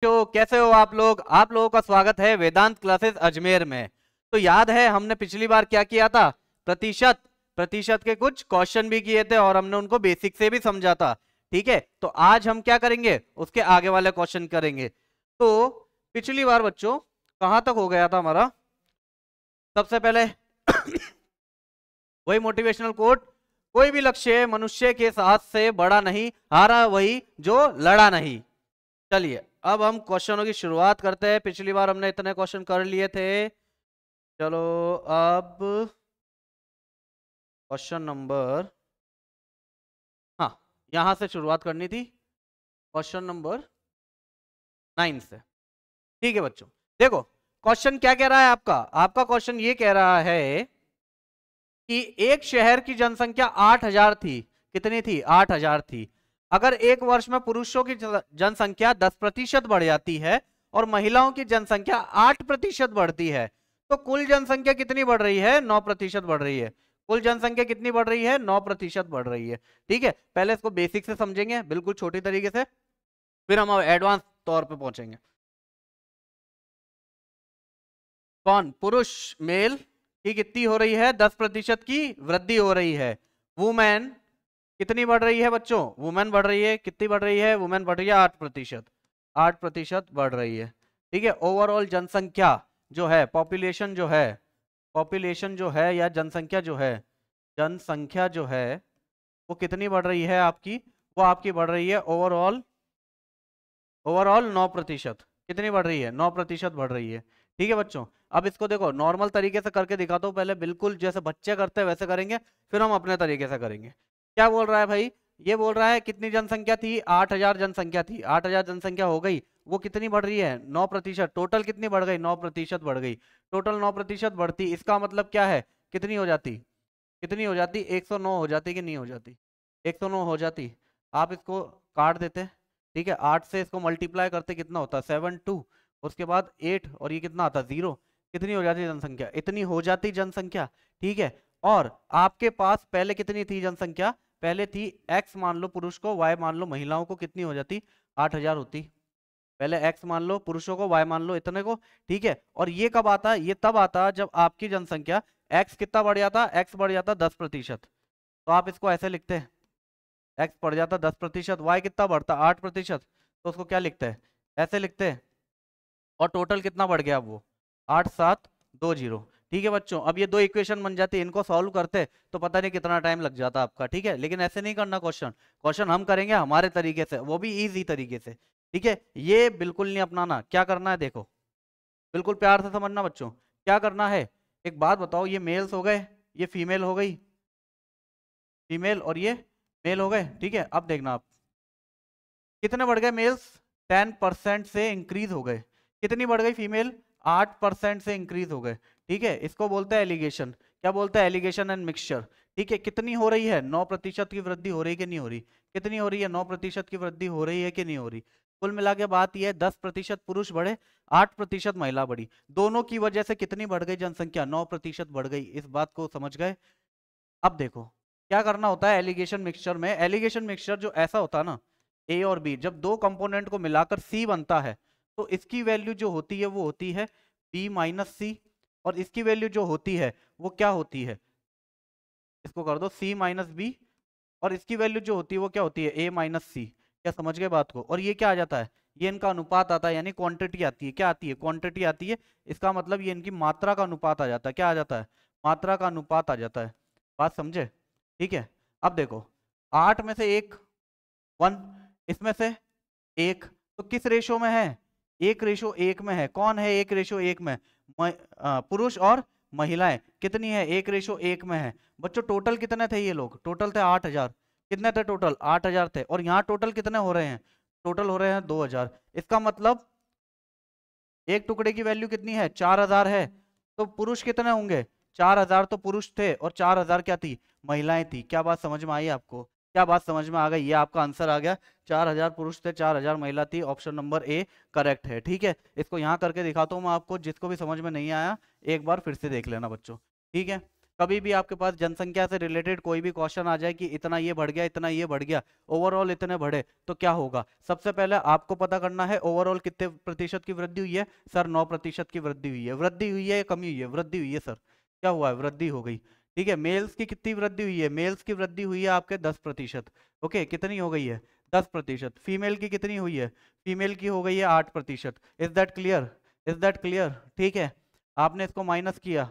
तो कैसे हो आप लोग? आप लोगों का स्वागत है वेदांत क्लासेस अजमेर में। तो याद है हमने पिछली बार क्या किया था? प्रतिशत प्रतिशत के कुछ क्वेश्चन भी किए थे और हमने उनको बेसिक से भी समझा था। ठीक है, तो आज हम क्या करेंगे, उसके आगे वाले क्वेश्चन करेंगे। तो पिछली बार बच्चों कहां तक हो गया था हमारा? सबसे पहले वही मोटिवेशनल कोट, कोई भी लक्ष्य मनुष्य के साथ से बड़ा नहीं, हारा वही जो लड़ा नहीं। चलिए अब हम क्वेश्चनों की शुरुआत करते हैं। पिछली बार हमने इतने क्वेश्चन कर लिए थे। चलो अब क्वेश्चन नंबर, हाँ, यहां से शुरुआत करनी थी, क्वेश्चन नंबर 9 से। ठीक है बच्चों, देखो क्वेश्चन क्या कह रहा है आपका। आपका क्वेश्चन ये कह रहा है कि एक शहर की जनसंख्या 8,000 थी। कितनी थी? 8,000 थी। अगर एक वर्ष में पुरुषों की जनसंख्या 10% बढ़ जाती है और महिलाओं की जनसंख्या 8% बढ़ती है, तो कुल जनसंख्या कितनी बढ़ रही है? 9% बढ़ रही है। कुल जनसंख्या कितनी बढ़ रही है? 9% बढ़ रही है। ठीक है, पहले इसको बेसिक से समझेंगे, बिल्कुल छोटी तरीके से, फिर हम एडवांस तौर पे पहुंचेंगे। कौन? पुरुष, मेल की कितनी हो रही है? 10% की वृद्धि हो रही है। वुमेन कितनी बढ़ रही है बच्चों? वुमेन बढ़ रही है। कितनी बढ़ रही है? वुमेन बढ़ रही है 8%। 8% बढ़ रही है। ठीक है, ओवरऑल जनसंख्या जो है, पॉपुलेशन जो है, पॉपुलेशन जो है या जनसंख्या जो है, जनसंख्या जो है वो कितनी बढ़ रही है आपकी? वो आपकी बढ़ रही है ओवरऑल, ओवरऑल 9%। कितनी बढ़ रही है? 9% बढ़ रही है। ठीक है बच्चों, अब इसको देखो नॉर्मल तरीके से करके दिखाता हूं। पहले बिल्कुल जैसे बच्चे करते हैं वैसे करेंगे, फिर हम अपने तरीके से करेंगे। क्या बोल रहा है भाई? ये बोल रहा है कितनी जनसंख्या थी? 8,000 जनसंख्या थी। 8,000 जनसंख्या हो गई, वो कितनी बढ़ रही है? 9%। टोटल कितनी बढ़ गई? 9% बढ़ गई। टोटल 9% बढ़ती, इसका मतलब क्या है? कितनी हो जाती? कितनी हो जाती? 109 हो जाती कि नहीं हो जाती? 109 हो जाती। आप इसको काट देते, ठीक है, 8 से इसको मल्टीप्लाई करते कितना होता? 7 2, उसके बाद 8, और ये कितना आता? 0। कितनी हो जाती जनसंख्या? इतनी हो जाती जनसंख्या। ठीक है, और आपके पास पहले कितनी थी जनसंख्या? पहले थी x मान लो पुरुष को, y मान लो महिलाओं को, कितनी हो जाती? 8,000 होती। पहले x मान लो पुरुषों को, y मान लो इतने को। ठीक है, और ये कब आता? ये तब आता जब आपकी जनसंख्या x कितना बढ़ जाता? x बढ़ जाता 10%। तो आप इसको ऐसे लिखते हैं, x बढ़ जाता 10%, y कितना बढ़ता? 8%। तो उसको क्या लिखते हैं? ऐसे लिखते हैं। और टोटल कितना बढ़ गया अब वो? 8,7,2,0। ठीक है बच्चों, अब ये दो इक्वेशन बन जाती है, इनको सॉल्व करते तो पता नहीं कितना टाइम लग जाता आपका। ठीक है, लेकिन ऐसे नहीं करना क्वेश्चन। क्वेश्चन हम करेंगे हमारे तरीके से, वो भी इजी तरीके से। ठीक है, ये बिल्कुल नहीं अपनाना। क्या करना है देखो, बिल्कुल प्यार से समझना बच्चों। क्या करना है, एक बात बताओ, ये मेल्स हो गए, ये फीमेल हो गई, फीमेल, और ये मेल हो गए। ठीक है, अब देखना आप कितने बढ़ गए मेल्स? 10% से इंक्रीज हो गए। कितनी बढ़ गई फीमेल? 8% से इंक्रीज हो गए। ठीक है, इसको बोलते हैं एलिगेशन। क्या बोलते हैं? Allegation and mixture. ठीक है, कितनी हो रही है? 9% की वृद्धि हो रही है कि नहीं हो रही? कितनी हो रही है? 9% की वृद्धि हो रही है कि नहीं हो रही? कुल मिला के बात यह है, 10% पुरुष बढ़े, 8% महिला बढ़ी। दोनों की वजह से कितनी बढ़ गई जनसंख्या? 9% बढ़ गई। इस बात को समझ गए? अब देखो क्या करना होता है एलिगेशन मिक्सचर में। एलिगेशन मिक्सचर जो ऐसा होता है ना, ए और बी, जब दो कंपोनेंट को मिलाकर सी बनता है, तो इसकी वैल्यू जो होती है वो होती है बी माइनस सी, और इसकी वैल्यू जो होती है वो क्या होती है? इसको कर दो सी माइनस बी, और इसकी वैल्यू जो होती है वो क्या होती है? ए माइनस सी। क्या समझ गए बात को? और ये क्या आ जाता है? ये इनका अनुपात आता है, यानी क्वांटिटी आती है। क्या आती है? क्वांटिटी आती है। इसका मतलब ये इनकी मात्रा का अनुपात आ जाता है। क्या आ जाता है? मात्रा का अनुपात आ जाता है। बात समझे? ठीक है, अब देखो 8 में से एक 1, इसमें से एक, तो किस रेशो में है? 1:1 में है। कौन है 1:1 में? पुरुष और महिलाएं। कितनी है? 1:1 में है। बच्चों टोटल कितने थे ये लोग? टोटल थे 8,000। कितने थे टोटल? 8,000 थे। और यहाँ टोटल कितने हो रहे हैं? टोटल हो रहे हैं 2,000। इसका मतलब एक टुकड़े की वैल्यू कितनी है? 4,000 है। तो पुरुष कितने होंगे? 4,000 तो पुरुष थे, और 4,000 क्या थी? महिलाएं थी। क्या बात समझ में आई आपको? क्या बात समझ में आ गई? ये आपका आंसर आ गया। 4,000 पुरुष थे, 4,000 महिला थी। ऑप्शन नंबर ए करेक्ट है। ठीक है, इसको यहाँ करके दिखाता हूँ मैं आपको, जिसको भी समझ में नहीं आया एक बार फिर से देख लेना बच्चों। ठीक है, कभी भी आपके पास जनसंख्या से रिलेटेड कोई भी क्वेश्चन आ जाए कि इतना ये बढ़ गया, इतना ये बढ़ गया, ओवरऑल इतने बढ़े, तो क्या होगा? सबसे पहले आपको पता करना है ओवरऑल कितने प्रतिशत की वृद्धि हुई है। सर 9% की वृद्धि हुई है। वृद्धि हुई है या कमी हुई है? वृद्धि हुई है सर। क्या हुआ है? वृद्धि हो गई। ठीक है, मेल्स की कितनी वृद्धि हुई है? मेल्स की वृद्धि हुई है आपके 10%। ओके, कितनी हो गई है? 10%। फीमेल की कितनी हुई है? फीमेल की हो गई है 8%। Is that clear? Is that clear? ठीक है, आपने इसको माइनस किया,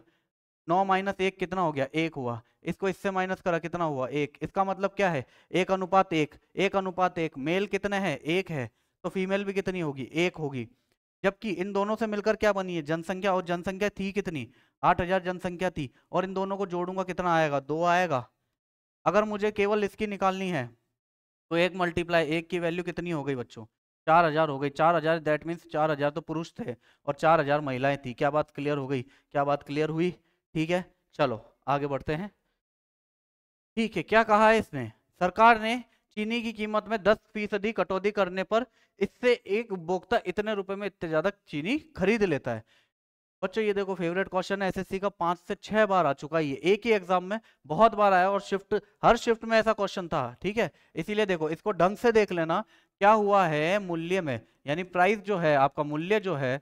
9 - 1 कितना हो गया? 1 हुआ। इसको इससे माइनस करा, कितना हुआ? 1। इसका मतलब क्या है? 1:1। 1:1। मेल कितने हैं? 1 है। तो फीमेल भी कितनी होगी? 1 होगी। जबकि इन दोनों से मिलकर क्या बनी है? जनसंख्या। और जनसंख्या थी कितनी? 8,000 जनसंख्या थी। और इन दोनों को जोड़ूंगा, कितना आएगा? 2 आएगा। अगर मुझे केवल इसकी निकालनी है तो 1 × 1 की वैल्यू कितनी हो गई बच्चों? 4,000 हो गई। 4,000 दैट मीन्स 4,000 तो पुरुष थे और 4,000 महिलाएं थी। क्या बात क्लियर हो गई? क्या बात क्लियर हुई? ठीक है, चलो आगे बढ़ते हैं। ठीक है, क्या कहा है इसने? सरकार ने चीनी की कीमत में 10% कटौती करने पर इससे एक उपभोक्ता इतने रुपए में इतने ज्यादा चीनी खरीद लेता है। बच्चों ये देखो, फेवरेट क्वेश्चन है एसएससी का, 5 से 6 बार आ चुका है ये, एक ही एग्जाम में बहुत बार आया और हर शिफ्ट में ऐसा क्वेश्चन था। ठीक है, इसीलिए देखो इसको ढंग से देख लेना। क्या हुआ है मूल्य में, यानी प्राइस जो है आपका, मूल्य जो है,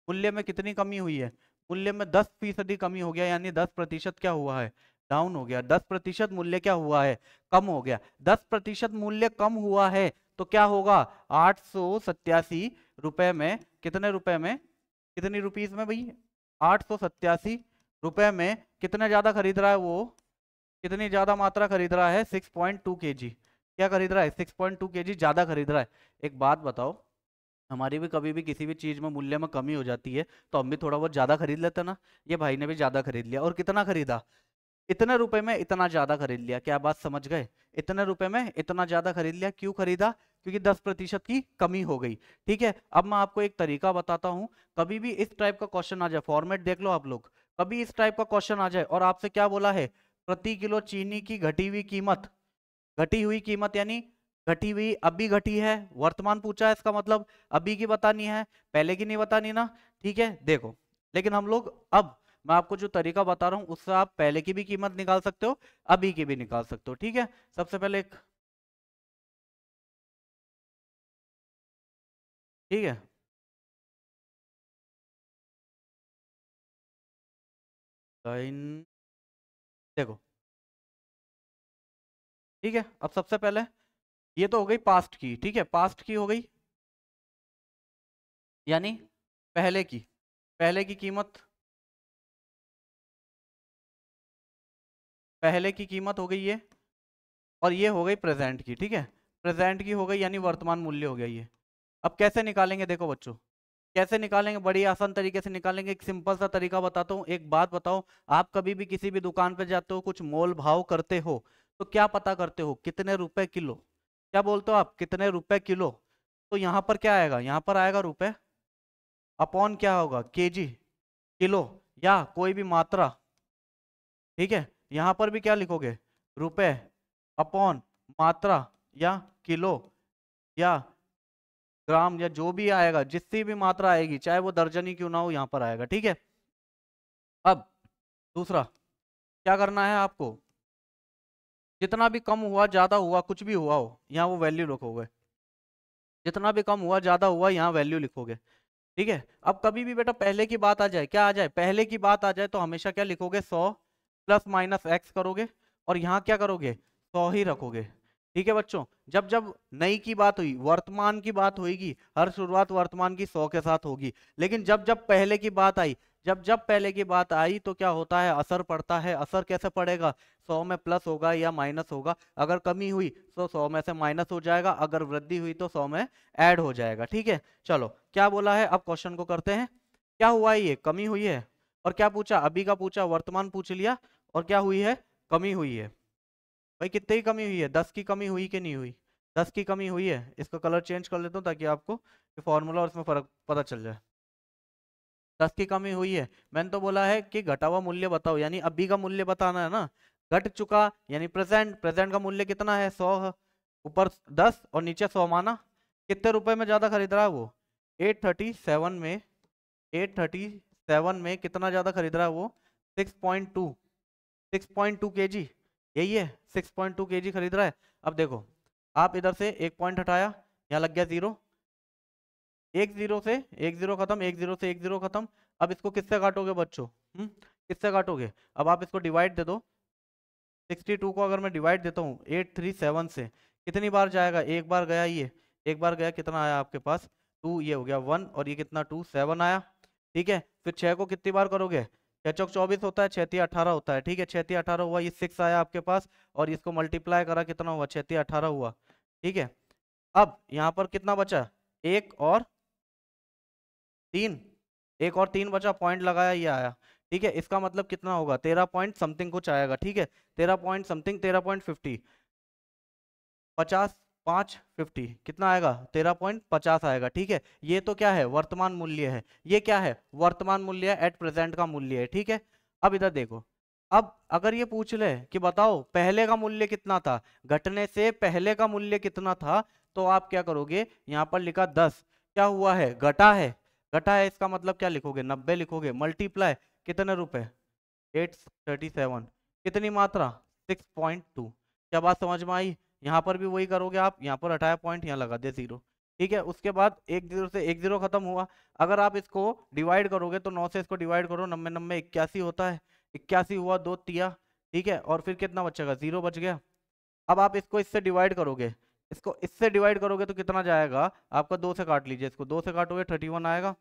मूल्य में कितनी कमी हुई है? मूल्य में 10% कमी हो गया, यानी 10% क्या हुआ है? डाउन हो गया। 10% मूल्य क्या हुआ है? कम हो गया। 10% मूल्य कम हुआ है तो क्या होगा? 887 में, कितने रुपए में, कितनी रुपीस में भाई? 887 में कितना ज्यादा खरीद रहा है वो? कितनी ज्यादा मात्रा खरीद रहा है? 6.2 kg। क्या खरीद रहा है? 6.2 kg ज्यादा खरीद रहा है। एक बात बताओ, हमारी भी कभी भी किसी भी चीज में मूल्य में कमी हो जाती है तो हम भी थोड़ा बहुत ज्यादा खरीद लेते हैं ना। ये भाई ने भी ज्यादा खरीद लिया। और कितना खरीदा? इतने रुपए में इतना ज्यादा खरीद लिया। क्या बात समझ गए? इतने रुपए में इतना ज्यादा खरीद लिया। क्यों खरीदा? क्योंकि 10% की कमी हो गई। ठीक है, अब मैं आपको एक तरीका बताता हूं। कभी भी इस टाइप का क्वेश्चन आ जाए, फॉर्मेट देख लो आप लोग, कभी इस टाइप का क्वेश्चन आ जाए और आपसे क्या बोला है? प्रति किलो चीनी की घटी हुई कीमत। घटी हुई कीमत यानी घटी हुई, अभी घटी है, वर्तमान पूछा है, इसका मतलब अभी की बतानी है, पहले की नहीं बतानी ना। ठीक है, देखो, लेकिन हम लोग अब, मैं आपको जो तरीका बता रहा हूं उससे आप पहले की भी कीमत निकाल सकते हो, अभी की भी निकाल सकते हो। ठीक है, सबसे पहले एक, ठीक है, लाइन, देखो, ठीक है। अब सबसे पहले ये तो हो गई पास्ट की, ठीक है, पास्ट की हो गई, यानी पहले की, पहले की कीमत, पहले की कीमत हो गई ये, और ये हो गई प्रेजेंट की। ठीक है, प्रेजेंट की हो गई यानी वर्तमान मूल्य हो गया ये। अब कैसे निकालेंगे? देखो बच्चों, कैसे निकालेंगे? बड़ी आसान तरीके से निकालेंगे। एक सिंपल सा तरीका बताता हूँ। एक बात बताओ, आप कभी भी किसी भी दुकान पे जाते हो, कुछ मोल भाव करते हो, तो क्या पता करते हो? कितने रुपए किलो? क्या बोलते हो आप? कितने रुपए किलो? तो यहाँ पर क्या आएगा? यहाँ पर आएगा रुपए, अपॉन क्या होगा? केजी, किलो, या कोई भी मात्रा। ठीक है, यहाँ पर भी क्या लिखोगे? रुपए अपॉन मात्रा, या किलो, या ग्राम, या जो भी आएगा, जितनी भी मात्रा आएगी, चाहे वो दर्जन ही क्यों ना हो, यहाँ पर आएगा। ठीक है, अब दूसरा क्या करना है आपको? जितना भी कम हुआ, ज्यादा हुआ, कुछ भी हुआ हो, यहाँ वो वैल्यू लिखोगे। जितना भी कम हुआ, ज्यादा हुआ, यहाँ वैल्यू लिखोगे। ठीक है, अब कभी भी बेटा पहले की बात आ जाए, क्या आ जाए? पहले की बात आ जाए तो हमेशा क्या लिखोगे? 100 प्लस माइनस एक्स करोगे, और यहाँ क्या करोगे? 100 ही रखोगे। ठीक है बच्चों, जब जब नई की बात हुई, वर्तमान की बात होगी, हर शुरुआत वर्तमान की 100 के साथ होगी। लेकिन जब जब पहले की बात आई, जब जब पहले की बात आई तो क्या होता है? असर पड़ता है। असर कैसे पड़ेगा? 100 में प्लस होगा या माइनस होगा। अगर कमी हुई तो 100 में से माइनस हो जाएगा, अगर वृद्धि हुई तो 100 में ऐड हो जाएगा। ठीक है, चलो क्या बोला है, अब क्वेश्चन को करते हैं। क्या हुआ है? ये कमी हुई है। और क्या पूछा? अभी का पूछा, वर्तमान पूछ लिया, और क्या हुई है? कमी हुई है। भाई कितने की कमी हुई है? 10 की कमी हुई कि नहीं हुई? 10 की कमी हुई है। इसका कलर चेंज कर लेता हूँ ताकि आपको फॉर्मूला और इसमें फर्क पता चल जाए। 10 की कमी हुई है। मैंने तो बोला है कि घटा हुआ मूल्य बताओ, यानी अभी का मूल्य बताना है ना। घट चुका यानी प्रेजेंट, प्रेजेंट का मूल्य कितना है? 100, ऊपर 10 और नीचे 100 माना। कितने रुपए में ज्यादा खरीद रहा है वो? 837 में, 837 में कितना ज्यादा खरीद रहा है वो? 6.2, 6.2 kg, यही है 6.2 kg खरीद रहा है। अब देखो आप इधर से एक पॉइंट हटाया, यहाँ लग गया 0, एक 0 से एक 0 खत्म, एक 0 से एक 0 खत्म। अब इसको किससे काटोगे बच्चों? किससे काटोगे? अब आप इसको डिवाइड दे दो, 62 को अगर मैं डिवाइड देता हूँ 837 से, कितनी बार जाएगा? एक बार गया ये, एक बार गया, कितना आया आपके पास? 2, ये हो गया 1, और ये कितना 2 7 आया। ठीक है, फिर 6 को कितनी बार करोगे? 6 चौक 24 होता है, 6 18 होता है। ठीक है, 6 18 हुआ, ये 6 आया आपके पास, और इसको मल्टीप्लाई करा, कितना हुआ? 6 18 हुआ। ठीक है, अब यहाँ पर कितना बचा? एक और 3, एक और 3 बचा, पॉइंट लगाया, ये आया। ठीक है, इसका मतलब कितना होगा? 13 पॉइंट समथिंग कुछ आएगा। ठीक है, 13 पॉइंट समथिंग, 13.50, 50 5 50 कितना आएगा? 13.50 आएगा। ठीक है, ये तो क्या है? वर्तमान मूल्य है। ये क्या है? वर्तमान मूल्य है, एट प्रेजेंट का मूल्य है। ठीक है, अब इधर देखो, अब अगर ये पूछ ले कि बताओ पहले का मूल्य कितना था, घटने से पहले का मूल्य कितना था, तो आप क्या करोगे? यहाँ पर लिखा 10, क्या हुआ है? घटा है, घटा है, इसका मतलब क्या लिखोगे? 90 लिखोगे, मल्टीप्लाई कितने रुपए? 837, कितनी मात्रा? 6.2। क्या बात समझ में आई? यहाँ पर भी वही करोगे आप, यहाँ पर हटाया पॉइंट, यहाँ लगा दे 0। ठीक है, उसके बाद एक 0 से एक 0 खत्म हुआ। अगर आप इसको डिवाइड करोगे तो 9 से इसको डिवाइड करो, 90 90 81 होता है, 81 हुआ, 2 तिया। ठीक है, और फिर कितना बचेगा? 0 बच गया। अब आप इसको इससे डिवाइड करोगे, इसको इससे डिवाइड करोगे तो कितना जाएगा आपका? 2 से काट लीजिए, इसको 2 से काटोगे 31 आएगा,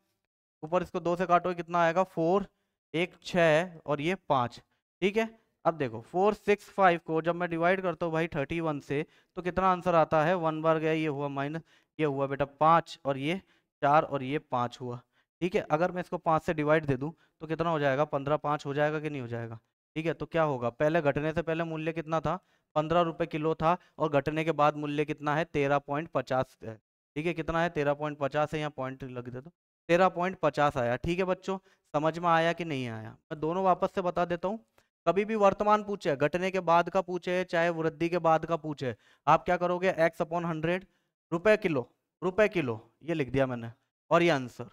ऊपर इसको 2 से काटोगे कितना आएगा? 4, एक 6 और ये 5। ठीक है, अब देखो 465 को जब मैं डिवाइड करता हूँ भाई 31 से, तो कितना आंसर आता है? 1 बार गया, ये हुआ माइनस, ये हुआ बेटा 5, और ये 4 और ये 5 हुआ। ठीक है, अगर मैं इसको 5 से डिवाइड दे दूं तो कितना हो जाएगा? 15 5 हो जाएगा कि नहीं हो जाएगा? ठीक है, तो क्या होगा? पहले घटने से पहले मूल्य कितना था? 15 रुपए किलो था, और घटने के बाद मूल्य कितना है? 13.50 है। ठीक है, कितना है? 13.50 है, यहाँ पॉइंट लग दे दो, 13.50 आया। ठीक है बच्चों, समझ में आया कि नहीं आया? मैं दोनों वापस से बता देता हूँ। कभी भी वर्तमान पूछे, घटने के बाद का पूछे, चाहे वृद्धि के बाद का पूछे, आप क्या करोगे? x/100, रुपए किलो, रुपए किलो, ये लिख दिया मैंने, और ये आंसर।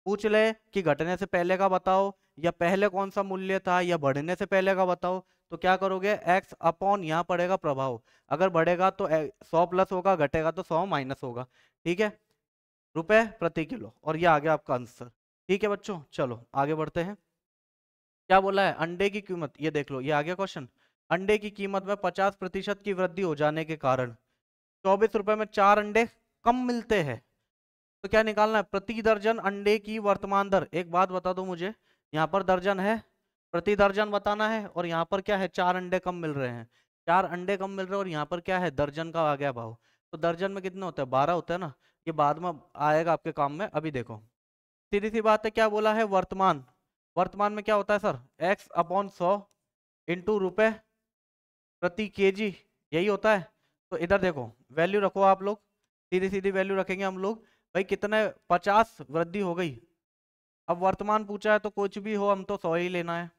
पूछ ले कि घटने से पहले का बताओ, या पहले कौन सा मूल्य था, या बढ़ने से पहले का बताओ, तो क्या करोगे? x अपॉन, यहाँ पड़ेगा प्रभाव, अगर बढ़ेगा तो 100 प्लस होगा, घटेगा तो 100 माइनस होगा। ठीक है, रुपए प्रति किलो, और ये आ गया आपका आंसर। ठीक है बच्चों, चलो आगे बढ़ते हैं। क्या बोला है? अंडे की कीमत, ये देख लो, ये आ गया क्वेश्चन। अंडे की कीमत में 50% की वृद्धि हो जाने के कारण 24 रुपए में 4 अंडे कम मिलते हैं, तो क्या निकालना है? प्रति दर्जन अंडे की वर्तमान दर। एक बात बता दो मुझे, यहाँ पर दर्जन है, प्रति दर्जन बताना है, और यहाँ पर क्या है? 4 अंडे कम मिल रहे हैं, 4 अंडे कम मिल रहे हैं, और यहाँ पर क्या है? दर्जन का आ गया भाव। तो दर्जन में कितने होते हैं? 12 होते हैं ना, ये बाद में आएगा आपके काम में। अभी देखो, सीधी सी बात है, क्या बोला है? वर्तमान, वर्तमान में क्या होता है सर? x/100 इंटू रुपए प्रति केजी, यही होता है। तो इधर देखो, वैल्यू रखो आप लोग, सीधी सीधी वैल्यू रखेंगे हम लोग। भाई कितने? 50 वृद्धि हो गई। अब वर्तमान पूछा है तो कुछ भी हो, हम तो 100 ही लेना है।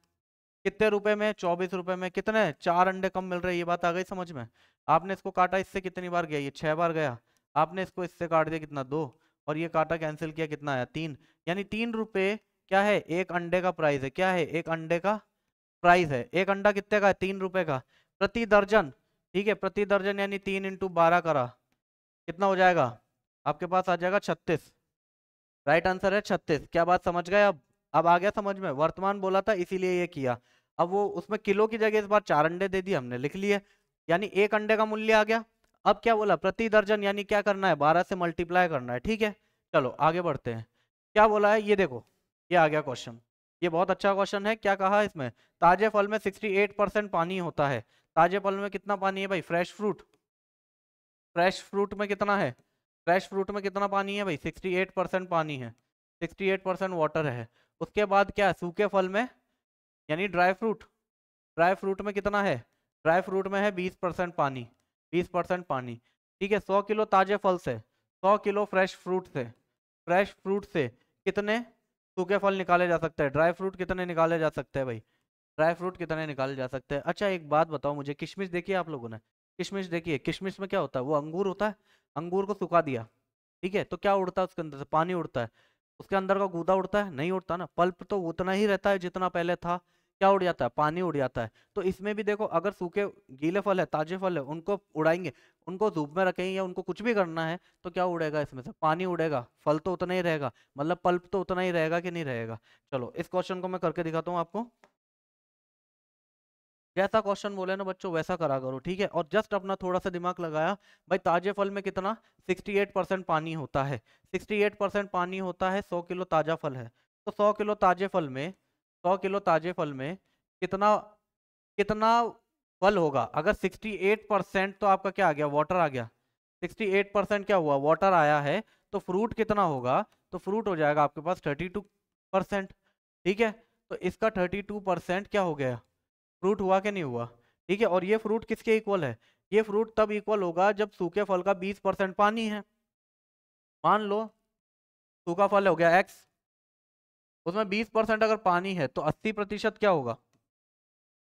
कितने रुपए में? 24 रुपए में। कितने? 4 अंडे कम मिल रहे हैं, ये बात आ गई समझ में? आपने इसको काटा, इससे कितनी बार गया? ये 6 बार गया। आपने इसको इससे काट दिया, कितना? 2, और ये काटा कैंसिल किया, कितना आया? 3। यानी 3 रुपए क्या है? एक अंडे का प्राइस है। क्या है? एक अंडे का प्राइस है। एक अंडा कितने का है? 3 रुपए का, प्रति दर्जन। ठीक है, प्रति दर्जन यानी 3 इंटू 12 करा, कितना हो जाएगा? आपके पास आ जाएगा 36। राइट आंसर है 36। क्या बात समझ गए? अब आ गया समझ में? वर्तमान बोला था इसीलिए ये किया। अब वो उसमें किलो की जगह इस बार 4 अंडे दे दिए, हमने लिख लिए, यानी एक अंडे का मूल्य आ गया। अब क्या बोला? प्रति दर्जन, यानी क्या करना है? 12 से मल्टीप्लाई करना है। ठीक है, चलो आगे बढ़ते हैं। क्या बोला है? ये देखो, ये आ गया क्वेश्चन, ये बहुत अच्छा क्वेश्चन है। क्या कहा इसमें? ताजे फल में 68% पानी होता है। ताजे फल में कितना पानी है भाई? फ्रेश फ्रूट, फ्रेश फ्रूट में कितना है? फ्रेश फ्रूट में कितना पानी है भाई? 68% पानी है, 68% वाटर है। उसके बाद क्या? सूखे फल में, यानी ड्राई फ्रूट, ड्राई फ्रूट में कितना है? ड्राई फ्रूट में है 20% पानी, 20% पानी। ठीक है, 100 किलो ताजे फल से, 100 किलो फ्रेश फ्रूट से, फ्रेश फ्रूट से कितने सूखे फल निकाले जा सकते हैं? ड्राई फ्रूट कितने निकाले जा सकते हैं भाई? ड्राई फ्रूट कितने निकाले जा सकते हैं? अच्छा एक बात बताओ मुझे, किशमिश देखिए आप लोगों ने? किशमिश देखिए, किशमिश में क्या होता है? वो अंगूर होता है, अंगूर को सुखा दिया, ठीक है, तो क्या उड़ता है उसके अंदर से? पानी उड़ता है। उसके अंदर का गूदा उड़ता है? नहीं उड़ता ना। पल्प तो उतना ही रहता है जितना पहले था। क्या उड़ जाता है? पानी उड़ जाता है। तो इसमें भी देखो, अगर सूखे गीले फल है, ताजे फल है, उनको उड़ाएंगे, उनको धूप में रखेंगे या उनको कुछ भी करना है, तो क्या उड़ेगा? इसमें से पानी उड़ेगा, फल तो उतना ही रहेगा, मतलब पल्प तो उतना ही रहेगा कि नहीं रहेगा। चलो इस क्वेश्चन को मैं करके दिखाता हूँ आपको। जैसा क्वेश्चन बोले ना बच्चों वैसा करा करो, ठीक है। और जस्ट अपना थोड़ा सा दिमाग लगाया, भाई ताजे फल में कितना, 68% पानी होता है। 68% पानी होता है, 100 किलो ताजा फल है, तो 100 किलो ताजे फल में, 100 किलो ताजे फल में कितना, कितना फल होगा? अगर 68% तो आपका क्या आ गया? वाटर आ गया। 68% क्या हुआ? वाटर आया है। तो फ्रूट कितना होगा? तो फ्रूट हो जाएगा आपके पास 32%। ठीक है, तो इसका 32% क्या हो गया? फ्रूट हुआ कि नहीं हुआ? ठीक है, और ये फ्रूट किसके इक्वल है? ये फ्रूट तब इक्वल होगा जब सूखे फल का 20% पानी है। मान लो सूखा फल हो गया एक्स, उसमें 20% अगर पानी है तो 80% क्या होगा?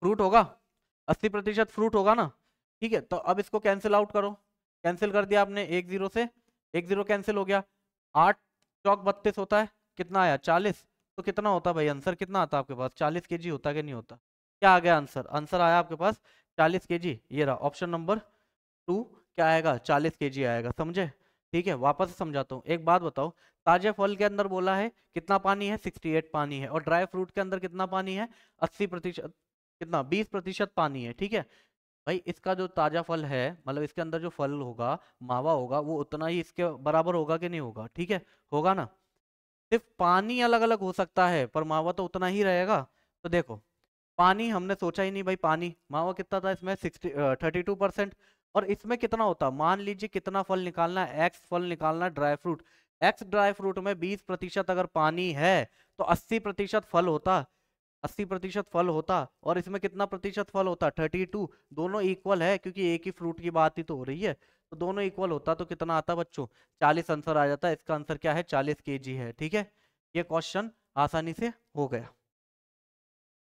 फ्रूट होगा। 80% फ्रूट होगा ना। ठीक है, तो अब इसको कैंसिल आउट करो। कैंसिल कर दिया आपने, एक जीरो से एक जीरो कैंसिल हो गया। 8 चौक 32 होता है, कितना आया? 40। तो कितना होता भाई आंसर? कितना आता आपके पास? 40 केजी होता कि नहीं होता? क्या आ गया आंसर? आंसर आया आपके पास 40 केजी। ये रहा ऑप्शन नंबर 2। क्या आएगा? 40 केजी आएगा, समझे? ठीक है, वापस से समझाता हूँ। एक बात बताओ, ताजे फल के अंदर बोला है कितना पानी है? 68 पानी है। और ड्राई फ्रूट के अंदर कितना पानी है? 80%। कितना? 20% पानी है। ठीक है भाई, इसका जो ताजा फल है, मतलब इसके अंदर जो फल होगा, मावा होगा, वो उतना ही इसके बराबर होगा कि नहीं होगा? ठीक है, होगा ना। सिर्फ पानी अलग अलग हो सकता है, पर मावा तो उतना ही रहेगा। तो देखो, पानी हमने सोचा ही नहीं भाई। पानी मावा कितना था इसमें? 32%। और इसमें कितना होता? मान लीजिए कितना फल निकालना है? एक्स फल निकालना है, dry fruit. X dry fruit में 20% अगर पानी है तो 80% फल होता। 80% फल होता, और इसमें कितना प्रतिशत फल होता? 32। दोनों इक्वल है, क्योंकि एक ही फ्रूट की बात ही तो हो रही है। तो दोनों इक्वल होता तो कितना आता बच्चों? 40 आंसर आ जाता है। इसका आंसर क्या है? 40 केजी है। ठीक है, ये क्वेश्चन आसानी से हो गया।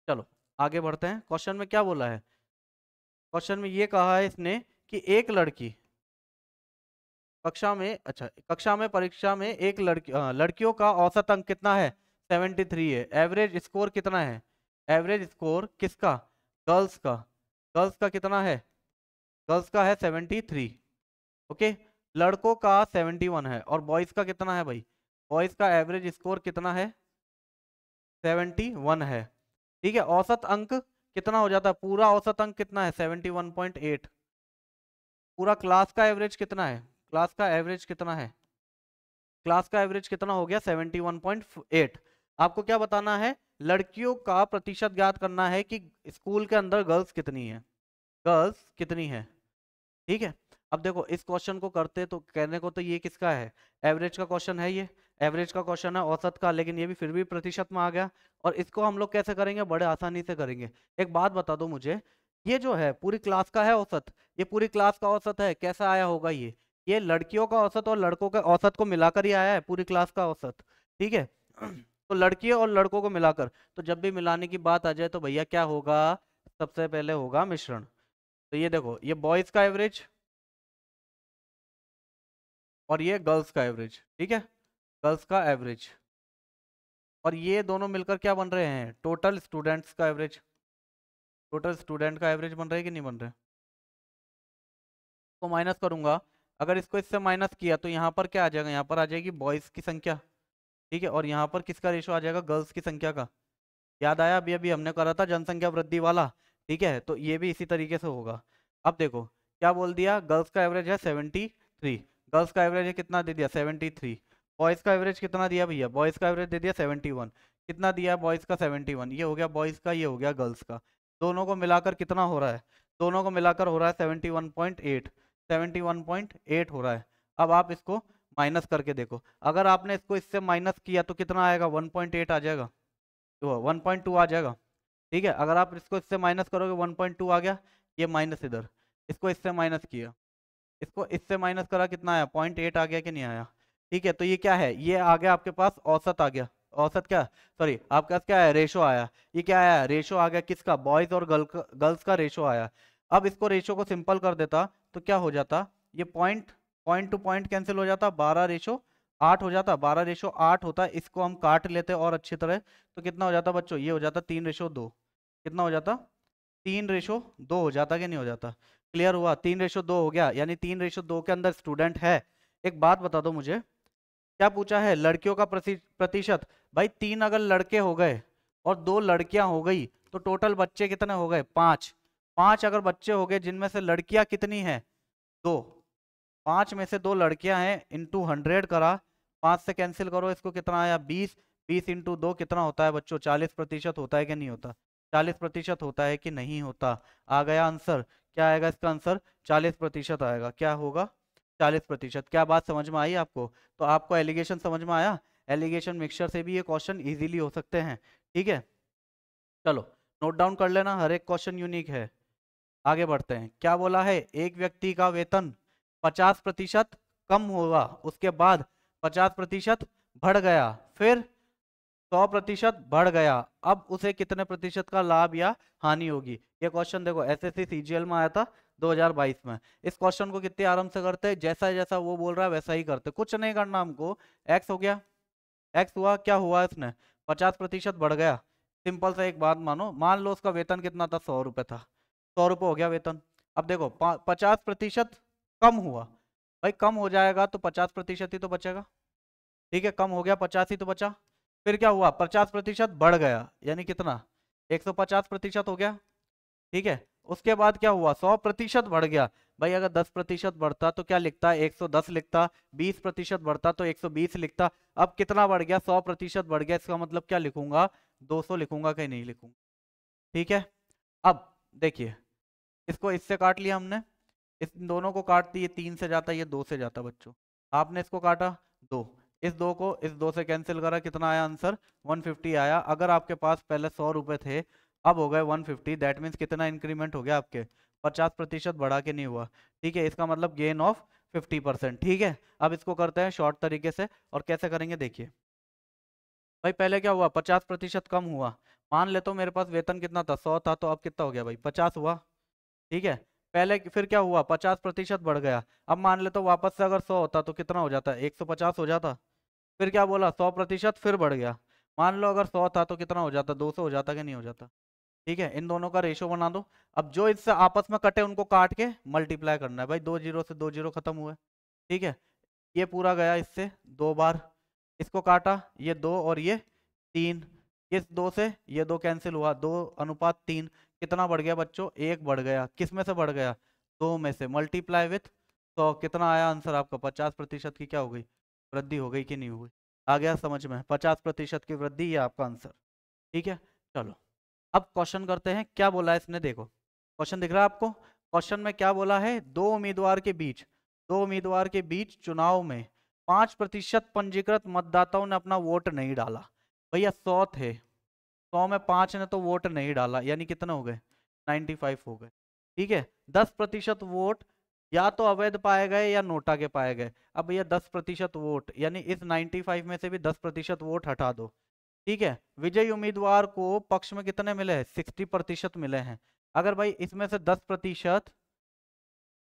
चलो आगे बढ़ते हैं। क्वेश्चन में क्या बोला है? क्वेश्चन में ये कहा है इसने कि एक लड़की कक्षा में, अच्छा, कक्षा में परीक्षा में एक लड़कियों का औसत अंक कितना है? 73 है। एवरेज स्कोर कितना है? एवरेज स्कोर किसका? गर्ल्स का। गर्ल्स का कितना है? गर्ल्स का है 73। ओके, लड़कों का 71 है। और बॉयज का कितना है भाई? बॉयज का एवरेज स्कोर कितना है? 71 है। ठीक है, औसत अंक कितना हो जाता है? पूरा औसत अंक कितना है? 71.8। पूरा क्लास का एवरेज कितना है? क्लास का एवरेज कितना है? क्लास का एवरेज कितना हो गया? 71.8। आपको क्या बताना है? लड़कियों का प्रतिशत ज्ञात करना है कि स्कूल के अंदर गर्ल्स कितनी है। गर्ल्स कितनी है? ठीक है, अब देखो इस क्वेश्चन को करते तो कहने को तो ये किसका है? एवरेज का क्वेश्चन है ये। एवरेज का क्वेश्चन है, औसत का, लेकिन ये भी फिर भी प्रतिशत में आ गया। और इसको हम लोग कैसे करेंगे? बड़े आसानी से करेंगे। एक बात बता दो मुझे, ये जो है पूरी क्लास का है औसत, ये पूरी क्लास का औसत है, कैसा आया होगा ये लड़कियों का औसत और लड़कों के औसत को मिलाकर ही आया है, पूरी क्लास का औसत। ठीक है तो लड़कियों और लड़कों को मिलाकर, तो जब भी मिलाने की बात आ जाए तो भैया क्या होगा? सबसे पहले होगा मिश्रण। तो ये देखो, ये बॉयज का एवरेज और ये गर्ल्स का एवरेज। ठीक है, गर्ल्स का एवरेज, और ये दोनों मिलकर क्या बन रहे हैं? टोटल स्टूडेंट्स का एवरेज। टोटल स्टूडेंट का एवरेज बन रहा है कि नहीं बन रहा है? तो माइनस करूंगा, अगर इसको इससे माइनस किया तो यहाँ पर क्या आ जाएगा? यहाँ पर आ जाएगी बॉयज की संख्या। ठीक है, और यहाँ पर किसका रेशो आ जाएगा? गर्ल्स की संख्या का। याद आया? अभी अभी हमने करा था जनसंख्या वृद्धि वाला। ठीक है, तो ये भी इसी तरीके से होगा। अब देखो क्या बोल दिया? गर्ल्स का एवरेज है 73। गर्ल्स का एवरेज है कितना दे दिया? 73। बॉयज का एवरेज कितना दिया भैया? बॉयज का एवरेज दे दिया 71। कितना दिया बॉयज का? 71। ये हो गया बॉयज का, ये हो गया गर्ल्स का। दोनों को मिलाकर कितना हो रहा है? दोनों को मिलाकर हो रहा है 71.8। 71.8 हो रहा है। अब आप इसको माइनस करके देखो, अगर आपने इसको इससे माइनस किया तो कितना आएगा? 1.8 आ जाएगा, तो 1.2 आ जाएगा। ठीक है, अगर आप इसको इससे माइनस करोगे 1.2 आ गया, ये माइनस इधर, इसको इससे माइनस किया, इसको इससे माइनस करा, कितना आया? 0.8 आ गया कि नहीं आया? ठीक है, तो ये क्या है? ये आ गया आपके पास औसत आ गया। औसत क्या, सॉरी आपके पास क्या है? रेशो आया। ये क्या आया? रेशो आ गया। किसका? बॉयज और गर्ल्स का रेशो आया। अब इसको रेशो को सिंपल कर देता तो क्या हो जाता? ये point, point two point cancel हो जाता, 12:8 हो जाता। 12:8 होता है, इसको हम काट लेते और अच्छी तरह, तो कितना हो जाता बच्चों? ये हो जाता 3:2। कितना हो जाता, 3:2 हो जाता कि नहीं हो जाता। क्लियर हुआ, 3:2 हो गया, यानी 3:2 के अंदर स्टूडेंट है। एक बात बता दो मुझे, क्या पूछा है, लड़कियों का प्रतिशत। भाई 3 अगर लड़के हो गए और 2 लड़कियां हो गई तो टोटल बच्चे कितने हो गए, 5। 5 अगर बच्चे हो गए जिनमें से लड़कियां कितनी हैं, 2। 5 में से 2 लड़कियां हैं, इंटू 100 करा, 5 से कैंसिल करो, इसको कितना आया, 20। 20 इंटू 2 कितना होता है बच्चों, 40% होता है कि नहीं होता, 40% होता है कि नहीं होता। आ गया आंसर, क्या आएगा इसका आंसर, 40% आएगा। क्या होगा, 40%। क्या बात समझ में आई आपको। तो आपको एलिगेशन समझ में आया, एलिगेशन मिक्सचर से भी ये क्वेश्चन इजीली हो सकते हैं। ठीक है, चलो नोट डाउन कर लेना, हर एक क्वेश्चन यूनिक है। आगे बढ़ते हैं, क्या बोला है, एक व्यक्ति का वेतन 50% कम हुआ, उसके बाद 50% बढ़ गया, फिर 100% बढ़ गया, अब उसे कितने प्रतिशत का लाभ या हानि होगी। ये क्वेश्चन देखो एसएससी सीजीएल में आया था 2022 में। इस क्वेश्चन को कितने आराम से करते हैं, जैसा जैसा वो बोल रहा है वैसा ही करते, कुछ नहीं करना हमको। एक्स हो गया, एक्स हुआ, क्या हुआ इसने, 50% बढ़ गया। सिंपल सा एक बात मानो, मान लो उसका वेतन कितना था, 100 रुपए था, 100 रुपए हो गया वेतन। अब देखो 50% कम हुआ, भाई कम हो जाएगा तो 50% ही तो बचेगा। ठीक है, कम हो गया 50 ही तो बचा। फिर क्या हुआ, 50% बढ़ गया, यानी कितना, 150% हो गया। ठीक है, उसके बाद क्या हुआ, 100% बढ़ गया। भाई अगर 10% बढ़ता तो क्या लिखता, 110 लिखता, 20% बढ़ता तो 120 लिखता। अब कितना बढ़ गया, 100% बढ़ गया, इसका मतलब क्या लिखूंगा, 200 लिखूंगा कि नहीं लिखूंगा। ठीक है, अब देखिए, इसको इससे काट लिया हमने, इस दोनों को काट दिए, 3 से जाता ये 2 से जाता बच्चों, आपने इसको काटा 2, इस 2 को इस 2 से कैंसिल करा, कितना आया आंसर, 150 आया। अगर आपके पास पहले 100 रुपए थे, अब हो गए 150, दैट मीन्स कितना इंक्रीमेंट हो गया आपके, 50% बढ़ा के नहीं हुआ। ठीक है, इसका मतलब गेन ऑफ 50%। ठीक है, अब इसको करते हैं शॉर्ट तरीके से, और कैसे करेंगे देखिए। भाई पहले क्या हुआ, 50% कम हुआ, मान ले तो मेरे पास वेतन कितना था, 100 था, तो अब कितना हो गया भाई, 50 हुआ। ठीक है, पहले फिर क्या हुआ, 50% बढ़ गया, अब मान ले तो वापस से अगर 100 होता तो कितना हो जाता, 150 हो जाता। फिर क्या बोला, 100% फिर बढ़ गया, मान लो अगर 100 था तो कितना हो जाता, 200 हो जाता कि नहीं हो जाता। ठीक है, इन दोनों का रेशो बना दो। अब जो इससे आपस में कटे उनको काट के मल्टीप्लाई करना है, भाई 2 जीरो से 2 जीरो खत्म हुए। ठीक है, ये पूरा गया इससे 2 बार, इसको काटा, ये 2 और ये 3, इस 2 से ये 2 कैंसिल हुआ, 2:3, कितना बढ़ गया बच्चों, 1 बढ़ गया, किस में से बढ़ गया, 2 में से, मल्टीप्लाई विथ 100, कितना आया आंसर आपका, 50% की क्या हो गई, वृद्धि हो गई कि नहीं हुई। आ गया समझ में, 50% की वृद्धि, ये आपका आंसर। ठीक है, चलो अब क्वेश्चन करते हैं, क्या बोला है इसने, देखो क्वेश्चन दिख रहा है आपको। क्वेश्चन में क्या बोला है, दो उम्मीदवार के बीच चुनाव में 5% पंजीकृत मतदाताओं ने अपना वोट नहीं डाला। भैया 100 थे, 100 में 5 ने तो वोट नहीं डाला, यानी कितने हो गए, 95 हो गए। ठीक है, 10% वोट या तो अवैध पाए गए या नोटा के पाए गए। अब भैया 10% वोट, यानी इस 95 में से भी 10% वोट हटा दो। ठीक है, विजयी उम्मीदवार को पक्ष में कितने मिले हैं, 60% मिले हैं। अगर भाई इसमें से 10%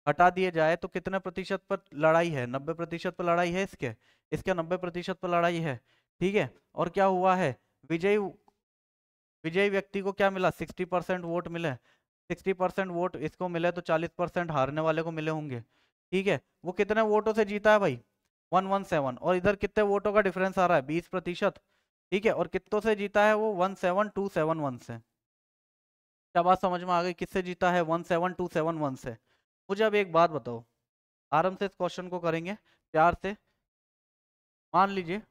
हटा दिए जाए तो कितने प्रतिशत पर लड़ाई है, 90% पर लड़ाई है, इसके इसके 90% पर लड़ाई है। ठीक है, और क्या हुआ है, विजयी विजयी व्यक्ति को क्या मिला, 60% वोट मिले। 60% वोट इसको मिले तो 40% हारने वाले को मिले होंगे। ठीक है, वो कितने वोटों से जीता है भाई, 117, और इधर कितने वोटों का डिफरेंस आ रहा है, 20%। ठीक है, और कितनों से जीता है वो, 17271 से। क्या बात समझ में आ गई, किससे जीता है, 17271 से। मुझे अब एक बात बताओ, आराम से इस क्वेश्चन को करेंगे प्यार से। मान लीजिए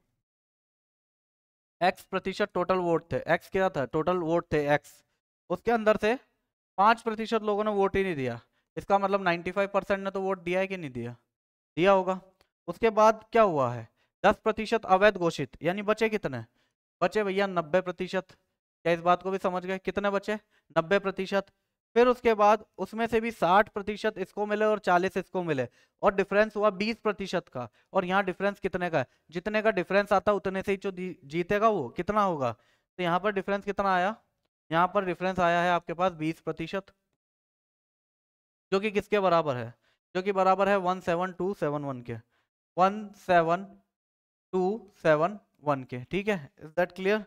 x% टोटल वोट थे, x क्या था, टोटल वोट थे x, उसके अंदर से 5% लोगों ने वोट ही नहीं दिया। इसका मतलब 95% ने तो वोट दिया है कि नहीं दिया, दिया होगा। उसके बाद क्या हुआ है, 10% अवैध घोषित, यानी बचे कितने, बचे भैया 90%। क्या इस बात को भी समझ गए, कितने बचे, 90%। फिर उसके बाद उसमें से भी 60% इसको मिले और 40 इसको मिले, और डिफरेंस हुआ 20% का। और यहाँ डिफरेंस कितने का है, जितने का डिफरेंस आता उतने से ही जो जीतेगा वो कितना होगा। तो यहाँ पर डिफरेंस कितना आया, यहाँ पर डिफरेंस आया है आपके पास 20%, जो कि किसके बराबर है, जो कि बराबर है 17271 के, 17271 के। ठीक है, इज दैट क्लियर,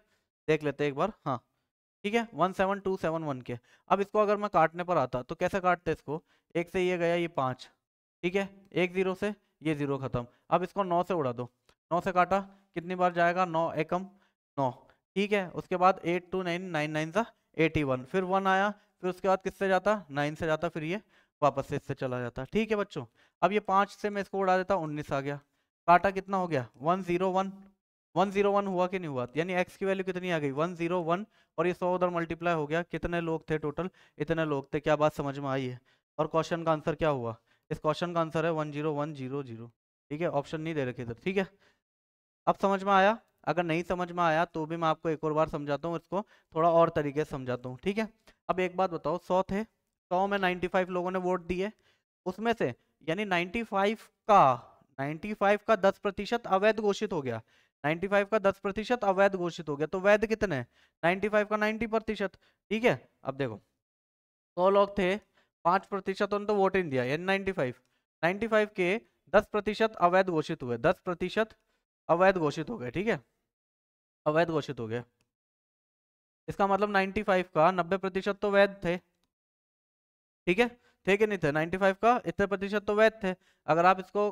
देख लेते हैं एक बार, हाँ ठीक है, 17271 के। अब इसको अगर मैं काटने पर आता तो कैसे काटते इसको, एक से ये गया ये 5, ठीक है, एक जीरो से ये जीरो खत्म। अब इसको 9 से उड़ा दो, 9 से काटा कितनी बार जाएगा, 9 एकम 9, ठीक है। उसके बाद 8 2 9 9 9 सा 81, फिर 1 आया, फिर उसके बाद किससे जाता, 9 से जाता, फिर ये वापस से इससे चला जाता, ठीक है बच्चों। अब ये 5 से मैं इसको उड़ा देता, 19 आ गया, काटा कितना हो गया 101, 101 हुआ कि नहीं हुआ, यानी x की वैल्यू कितनी आ गई 101, और ये 100 उधर मल्टीप्लाई हो गया, कितने लोग थे टोटल, इतने लोग थे। क्या बात समझ में आई है? और क्वेश्चन का आंसर क्या हुआ, इस क्वेश्चन का आंसर है 10100, ठीक है, ऑप्शन नहीं दे रखे इधर, ठीक है। अब समझ में आया? अगर नहीं समझ में आया तो भी मैं आपको एक और बार समझाता हूँ, इसको थोड़ा और तरीके से समझाता हूँ, ठीक है। अब एक बात बताओ, 100 थे, 100 में 95 लोगों ने वोट दिए, उसमें से यानी 95 का 10% अवैध घोषित हो गया, 95 का 10% अवैध घोषित हो गया, तो वैध कितने, 95 का 90%, ठीक है। अब देखो 100 लोग थे, 5% उन्होंने तो वोट ही नहीं दिया, यानी 95 के 10% अवैध घोषित हुए, 10% अवैध घोषित हो गए, ठीक है, अवैध घोषित हो गए। इसका मतलब 95 का 90% तो वैध थे, ठीक है, थे कि नहीं थे, 95 का इतने प्रतिशत तो वैध थे। अगर आप इसको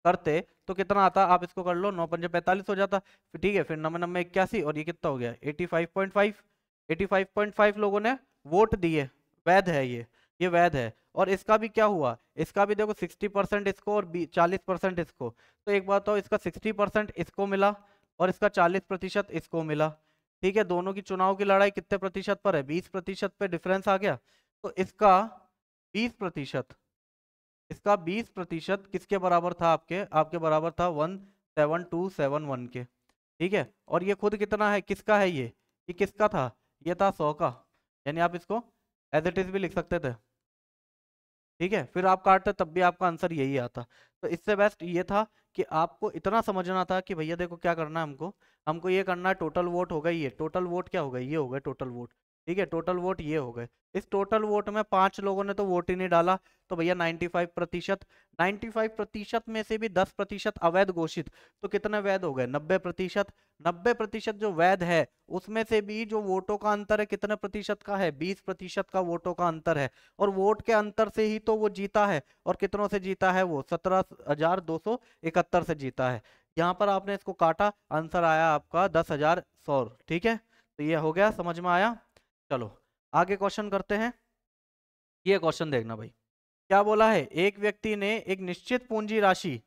करते तो कितना आता, आप इसको कर लो, 9 पंजे 45 हो जाता, फिर ठीक है, फिर 9 9 81, और ये कितना हो गया 85.5, 85.5 लोगों ने वोट दिए, वैध है ये वैध है। और इसका भी क्या हुआ, इसका भी देखो 60% इसको और 40% इसको, तो एक बात तो इसका 60% इसको मिला और इसका 40% इसको मिला, ठीक है। दोनों की चुनाव की लड़ाई कितने प्रतिशत पर है, 20% पे डिफरेंस आ गया, तो इसका 20%, इसका 20% किसके बराबर था, आपके आपके बराबर था 17271 के, ठीक है। और ये खुद कितना है, किसका है ये किसका था, ये था 100 का, यानी आप इसको एज इट इज भी लिख सकते थे, ठीक है। फिर आप काटते तब भी आपका आंसर यही आता। तो इससे बेस्ट ये था कि आपको इतना समझना था कि भैया देखो क्या करना है, हमको हमको ये करना है, टोटल वोट हो गई, ये टोटल वोट क्या हो गई, ये हो गए टोटल वोट, ठीक है, टोटल वोट ये हो गए। इस टोटल वोट में 5 लोगों ने तो वोट ही नहीं डाला, तो भैया 95%, 95% में से भी 10% अवैध घोषित, तो कितने वैध हो गए 90%, 90% जो वैध है उसमें से भी जो वोटों का अंतर है कितने प्रतिशत का है, 20% का वोटों का अंतर है, और वोट के अंतर से ही तो वो जीता है, और कितनों से जीता है, वो 17,271 से जीता है। यहाँ पर आपने इसको काटा, आंसर आया आपका 10,100, ठीक है। तो ये हो गया, समझ में आया? चलो आगे क्वेश्चन करते हैं। ये क्वेश्चन देखना भाई, क्या बोला है, एक व्यक्ति ने एक निश्चित पूंजी राशि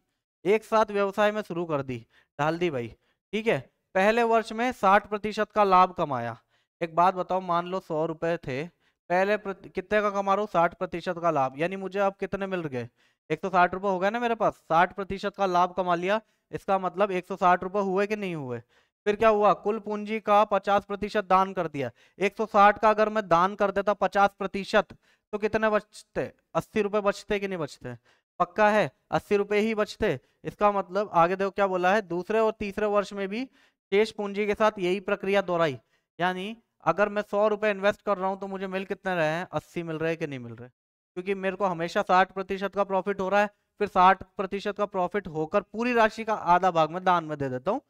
एक साथ व्यवसाय में शुरू कर दी, डाल दी भाई, ठीक है। पहले वर्ष में 60% का लाभ कमाया। एक बात बताओ, मान लो 100 रुपए थे, पहले कितने का कमा रहा हूँ, 60% का लाभ, यानी मुझे अब कितने मिल गए, 160 रुपए हो गए ना मेरे पास, 60% का लाभ कमा लिया, इसका मतलब 160 रुपए हुए कि नहीं हुए। फिर क्या हुआ, कुल पूंजी का 50% दान कर दिया, 160 का अगर मैं दान कर देता 50%, तो कितने बचते, 80 रुपए बचते कि नहीं बचते, पक्का है 80 रुपए ही बचते। इसका मतलब आगे देखो क्या बोला है, दूसरे और तीसरे वर्ष में भी शेष पूंजी के साथ यही प्रक्रिया दोहराई, यानी अगर मैं 100 रुपए इन्वेस्ट कर रहा हूं तो मुझे मिल कितने रहे हैं, 80 मिल रहे हैं कि नहीं मिल रहे, क्योंकि मेरे को हमेशा 60% का प्रॉफिट हो रहा है, फिर 60% का प्रॉफिट होकर पूरी राशि का आधा भाग में दान में दे देता हूँ,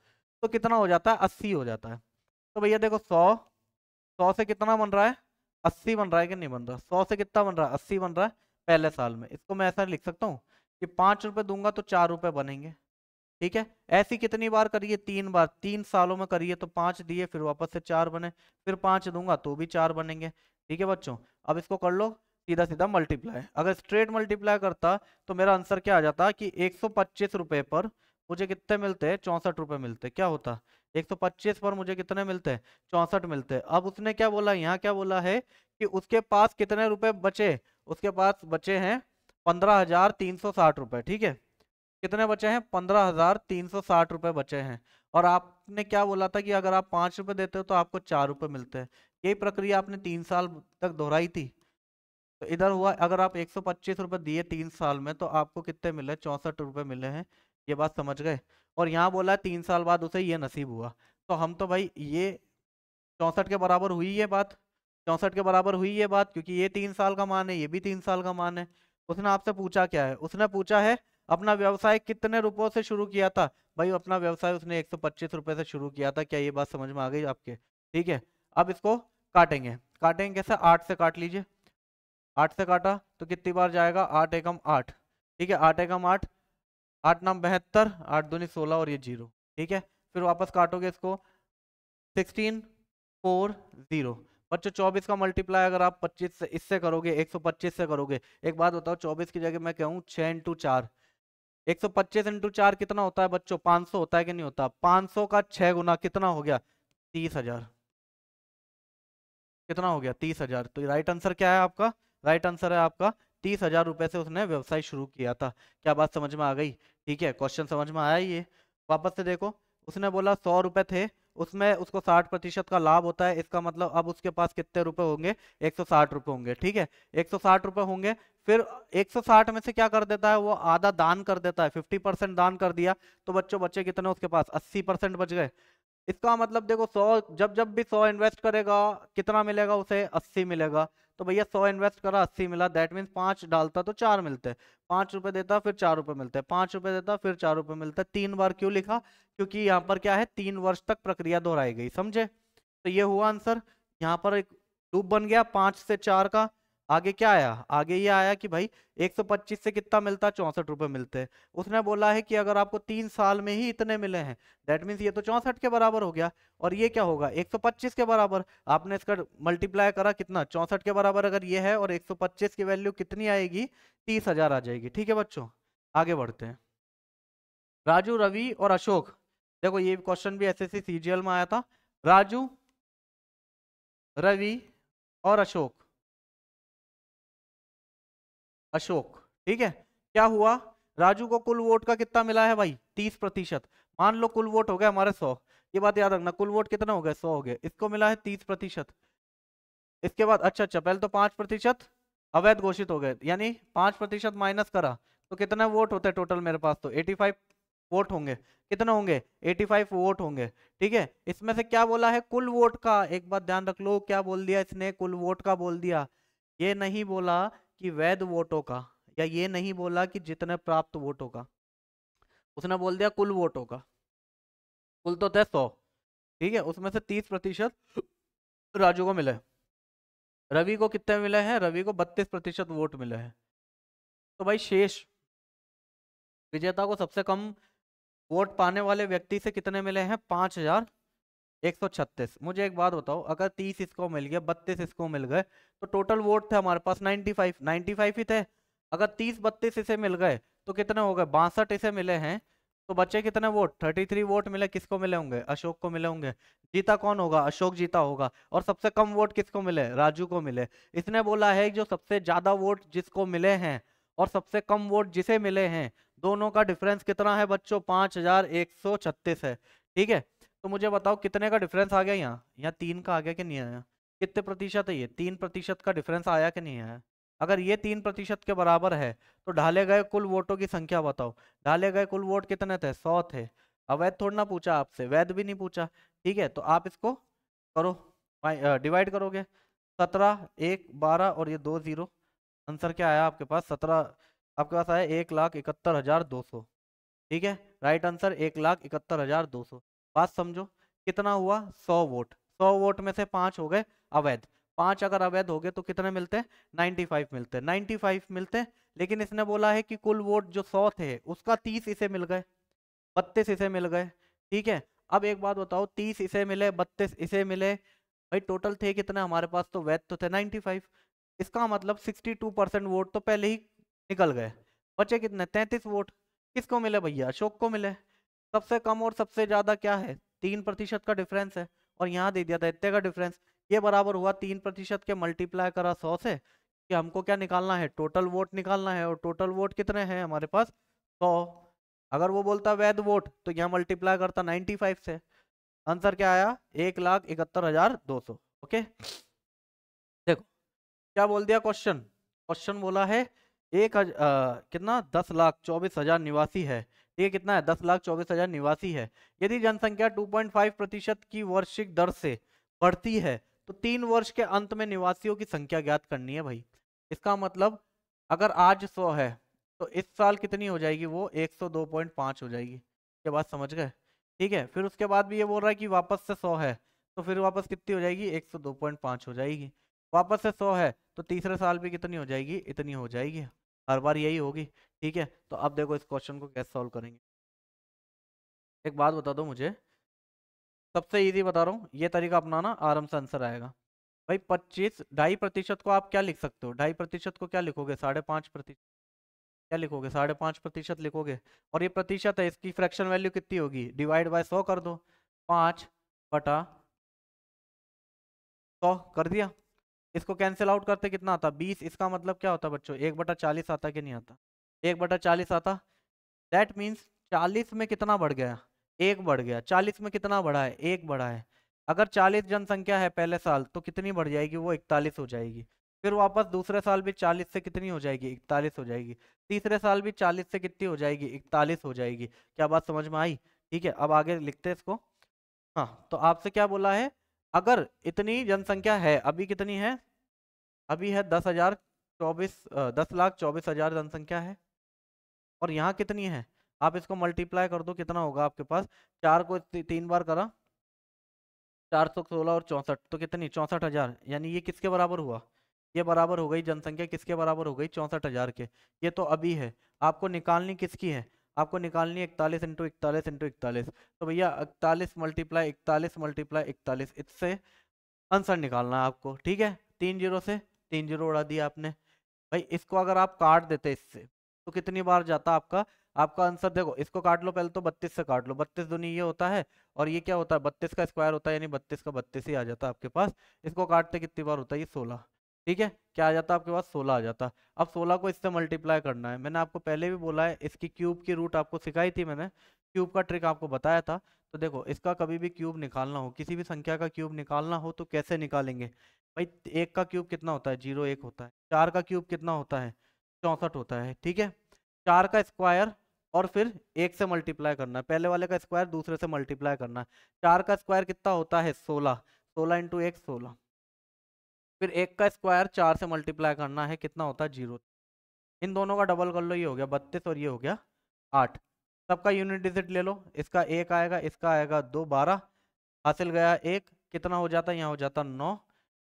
तो कितना हो जाता है, 80 हो जाता है। तो भैया देखो 100 से कितना बन रहा है, 80 बन रहा है कि नहीं बन रहा, 100 से कितना बन रहा है, 80 बन रहा है पहले साल में। इसको मैं ऐसा लिख सकता हूँ कि 5 रुपए दूंगा तो 4 रुपए बनेंगे, ठीक है। ऐसी कितनी बार करिए, 3 बार, 3 सालों में करिए, तो 5 दिए, फिर वापस से 4 बने, फिर 5 दूंगा तो भी 4 बनेंगे, ठीक है बच्चों। अब इसको कर लो सीधा सीधा मल्टीप्लाई, अगर स्ट्रेट मल्टीप्लाई करता तो मेरा आंसर क्या आ जाता कि 125 रुपए पर मुझे कितने मिलते हैं, 64 रुपए मिलते, क्या होता 125 पर मुझे कितने मिलते हैं, 64 मिलते हैं। अब उसने क्या बोला, यहाँ क्या बोला है कि उसके पास कितने रुपए बचे, उसके पास बचे हैं 15,360 रुपए, ठीक है, कितने बचे हैं, 15,360 रुपए बचे हैं। और आपने क्या बोला था कि अगर आप 5 रुपए देते हो तो आपको 4 रुपए मिलते हैं, यही प्रक्रिया आपने 3 साल तक दोहराई थी। तो इधर हुआ, अगर आप 125 रुपए दिए 3 साल में तो आपको कितने मिले, 64 रुपए मिले हैं, ये बात समझ गए। और यहाँ बोला 3 साल बाद उसे ये नसीब हुआ, तो हम तो भाई ये 64 के बराबर हुई ये बात, 64 के बराबर हुई ये बात, क्योंकि ये 3 साल का मान है, ये भी 3 साल का मान है। उसने आपसे पूछा क्या है, उसने पूछा है अपना व्यवसाय कितने रुपयों से शुरू किया था, भाई अपना व्यवसाय उसने 125 रुपए से शुरू किया था, क्या ये बात समझ में आ गई आपके, ठीक है। अब इसको काटेंगे। काटेंगे कैसे? 8 से काट लीजिए। 8 से काटा तो कितनी बार जाएगा? 8 एकम 8, ठीक है, 8 एकम 8, 8 नाम 72, 8 दूनी 16 और ये 0, ठीक है। फिर वापस काटोगे इसको, 16 4 0। बच्चों 24 का मल्टीप्लाई अगर आप 25 से इससे करोगे, 125 से करोगे, एक बात बताओ, 24 की जगह मैं कहूँ 6 इंटू 4, 125 इंटू 4 कितना होता है बच्चों? 500 होता है कि नहीं होता? 500 का 6 गुना कितना हो गया? 30,000। कितना हो गया? 30,000। तो राइट आंसर क्या है आपका? राइट आंसर है आपका 30,000 रुपए से उसने व्यवसाय शुरू किया था। क्या बात समझ में आ गई? ठीक है, क्वेश्चन समझ में आया ये? वापस से देखो, उसने बोला 100 रुपए थे, उसमें उसको 60% का लाभ होता है, इसका मतलब अब उसके पास कितने रुपए होंगे? 160 रुपए होंगे, ठीक है, 160 रुपए होंगे। फिर 160 में से क्या कर देता है वो? आधा दान कर देता है, 50% दान कर दिया। तो बच्चों बच्चे कितने उसके पास? 80% बच गए। इसका मतलब देखो 100, जब जब भी 100 इन्वेस्ट करेगा कितना मिलेगा उसे? 80 मिलेगा। तो भैया 100 इन्वेस्ट करा, 80 मिला, दैट मीन्स 5 डालता तो 4 मिलते हैं, 5 रुपए देता फिर 4 रुपए मिलते हैं, 5 रुपए देता फिर 4 रुपए मिलते हैं। 3 बार क्यों लिखा? क्योंकि यहाँ पर क्या है, 3 वर्ष तक प्रक्रिया दोहराई गई, समझे? तो ये हुआ आंसर। यहाँ पर एक लूप बन गया 5 से 4 का। आगे क्या आया? आगे ये आया कि भाई 125 से कितना मिलता है? 64 रुपए मिलते हैं। उसने बोला है कि अगर आपको 3 साल में ही इतने मिले हैं, दैट मीन्स ये तो 64 के बराबर हो गया, और ये क्या होगा? 125 के बराबर। आपने इसका मल्टीप्लाई करा कितना? 64 के बराबर अगर ये है, और 125 की वैल्यू कितनी आएगी? 30,000 आ जाएगी। ठीक है बच्चों, आगे बढ़ते हैं। राजू, रवि और अशोक, देखो ये क्वेश्चन भी एसएससी सीजीएल में आया था। राजू, रवि और अशोक, अशोक, ठीक है। क्या हुआ? राजू को कुल वोट का कितना मिला है भाई? 30%। मान लो कुल वोट हो गए हमारे 100, ये बात याद रखना, कुल वोट कितना हो गए? 100 हो गए, इसको मिला है 30%। इसके बाद अच्छा अच्छा, पहले तो 5% अवैध घोषित हो गए, यानी 5% माइनस करा तो कितना वोट होते हैं टोटल मेरे पास? तो 85 वोट होंगे। कितने होंगे? 85 वोट होंगे, ठीक है। इसमें से क्या बोला है? कुल वोट का। एक बात ध्यान रख लो, क्या बोल दिया इसने? कुल वोट का बोल दिया। ये नहीं बोला कि वैध वोटों का, या ये नहीं बोला कि जितने प्राप्त वोटों का, उसने बोल दिया कुल वोटों का। कुल तो थे 100, ठीक है, उसमें से 30% राजू को मिले। रवि को कितने मिले हैं? रवि को 32% वोट मिले हैं। तो भाई शेष विजेता को सबसे कम वोट पाने वाले व्यक्ति से कितने मिले हैं? 5,136। मुझे एक बात बताओ, अगर 30 इसको मिल गया, 32 इसको मिल गए, तो टोटल वोट थे हमारे पास 95 ही थे। अगर 30 32 इसे मिल गए तो कितने हो गए? 62 इसे मिले हैं। तो बच्चे कितने वोट? 33 वोट मिले। किसको मिले होंगे? अशोक को मिले होंगे। जीता कौन होगा? अशोक जीता होगा। और सबसे कम वोट किसको मिले? राजू को मिले। इसने बोला है जो सबसे ज्यादा वोट जिसको मिले हैं और सबसे कम वोट जिसे मिले हैं, दोनों का डिफरेंस कितना है बच्चों? 5,136 है, ठीक है। तो मुझे बताओ कितने का डिफरेंस आ गया यहाँ? यहाँ 3 का आ गया कि नहीं आया? कितने प्रतिशत है ये? 3% का डिफरेंस आया कि नहीं आया? अगर ये 3% के बराबर है तो ढाले गए कुल वोटों की संख्या बताओ। ढाले गए कुल वोट कितने थे? 100 थे। अवैध थोड़ा ना पूछा आपसे, वैध भी नहीं पूछा, ठीक है। तो आप इसको करो, डिवाइड करोगे, 17 1 12 और ये 2 0। आंसर क्या आया आपके पास? 17, आपके पास आया 1,71,200, ठीक है। Right answer 1,71,200। बात समझो, कितना हुआ? 100 वोट। 100 वोट में से 5 हो गए अवैध। 5 अगर अवैध हो गए तो कितने मिलते हैं? 95 मिलते हैं। 95 मिलते हैं, लेकिन इसने बोला है कि कुल वोट जो 100 थे उसका 30 इसे मिल गए, 32 इसे मिल गए, ठीक है। अब एक बात बताओ, 30 इसे मिले, 32 इसे मिले, भाई टोटल थे कितने हमारे पास? तो वैध तो थे 95। इसका मतलब 62% वोट तो पहले ही निकल गए। बचे कितने? 33 वोट। किसको मिले भैया? अशोक को मिले। सबसे कम और सबसे ज्यादा क्या है? 3% का डिफरेंस है, और यहाँ दे दिया था इतने का डिफरेंस। ये बराबर हुआ 3% के मल्टीप्लाई करा 100 से, कि हमको क्या निकालना है? टोटल वोट निकालना है, और टोटल वोट कितने हैं हमारे पास? 100। अगर वो बोलता वैध वोट तो यहाँ मल्टीप्लाई करता 95 से। आंसर क्या आया? 1,71,200। ओके, देखो क्या बोल दिया क्वेश्चन। क्वेश्चन बोला है कितना? 10,24,000 निवासी है। ये कितना है? 10,24,000 निवासी है। यदि जनसंख्या 2.5% की वार्षिक दर से बढ़ती है तो 3 वर्ष के अंत में निवासियों की संख्या ज्ञात करनी है भाई। इसका मतलब अगर आज 100 है तो इस साल कितनी हो जाएगी? वो 102.5 हो जाएगी। ये बात समझ गए? ठीक है। फिर उसके बाद भी ये बोल रहा है कि वापस से 100 है तो फिर वापस कितनी हो जाएगी, 102.5 हो जाएगी। वापस से 100 है तो तीसरे साल भी कितनी हो जाएगी, इतनी हो जाएगी। हर बार यही होगी। ठीक है, तो अब देखो इस क्वेश्चन को कैसे सॉल्व करेंगे। एक बात बता दो मुझे, सबसे इजी बता रहा हूँ, ये तरीका अपनाना, आराम से आंसर आएगा। भाई 25, 2.5% को आप क्या लिख सकते हो, 2.5% को क्या लिखोगे, 5.5%। क्या लिखोगे, 5.5% लिखोगे। और ये प्रतिशत है, इसकी फ्रैक्शन वैल्यू कितनी होगी, डिवाइड बाय 100 कर दो। 5/100 कर दिया। इसको कैंसिल आउट करते कितना आता, 20। इसका मतलब क्या होता बच्चों, 1/40 आता कि नहीं आता, 1/40 आता। दैट मीन्स 40 में कितना बढ़ गया, एक बढ़ गया। 40 में कितना बढ़ा है, एक बढ़ा है। अगर 40 जनसंख्या है पहले साल तो कितनी बढ़ जाएगी, वो 41 हो जाएगी। फिर वापस दूसरे साल भी 40 से कितनी हो जाएगी, 41 हो जाएगी। तीसरे साल भी 40 से कितनी हो जाएगी, 41 हो जाएगी। क्या बात समझ में आई। ठीक है, अब आगे लिखते हैं इसको। हाँ, तो आपसे क्या बोला है, अगर इतनी जनसंख्या है, अभी कितनी है, अभी है 10,024, 10,24,000 जनसंख्या है। और यहाँ कितनी है, आप इसको मल्टीप्लाई कर दो, कितना होगा आपके पास, 4 को 3 बार करा, 416 और 64, तो कितनी, 64,000। यानी ये किसके बराबर हुआ, ये बराबर हो गई जनसंख्या किसके बराबर हो गई, 64,000 के। ये तो अभी है, आपको निकालनी किसकी है, आपको निकालनी 41 इंटू 41 इंटू 41। तो भैया 41 मल्टीप्लाई 41 मल्टीप्लाई 41, इससे आंसर निकालना है आपको। ठीक है, 3 जीरो से 3 जीरो उड़ा दिया आपने। भाई इसको अगर आप काट देते इससे तो कितनी बार जाता आपका, आपका आंसर देखो, इसको काट लो पहले तो, 32 से काट लो, 32 दूनी ये होता है, और ये क्या होता है, 32 का स्क्वायर होता है, यानी 32 का 32 ही आ जाता है आपके पास। इसको काटते कितनी बार होता है, ये 16। ठीक है, क्या आ जाता है आपके पास, 16 आ जाता। अब 16 को इससे मल्टीप्लाई करना है, मैंने आपको पहले भी बोला है, इसकी क्यूब की रूट आपको सिखाई थी मैंने, क्यूब का ट्रिक आपको बताया था। तो देखो, इसका कभी भी क्यूब निकालना हो, किसी भी संख्या का क्यूब निकालना हो तो कैसे निकालेंगे भाई, एक का क्यूब कितना होता है, 0 1 होता है। 4 का क्यूब कितना होता है, 64 होता है। ठीक है, 4 का स्क्वायर और फिर 1 से मल्टीप्लाई करना है, पहले वाले का स्क्वायर दूसरे से मल्टीप्लाई करना है। 4 का स्क्वायर कितना होता है, 16, 16 इंटू 1 16। फिर 1 का स्क्वायर 4 से मल्टीप्लाई करना है, कितना होता है, 0। इन दोनों का डबल कर लो, ये हो गया 32 और ये हो गया 8। सबका यूनिट डिजिट ले लो, इसका 1 आएगा, इसका आएगा 2, 12 हासिल गया। 1 कितना हो जाता है, यहाँ हो जाता 9,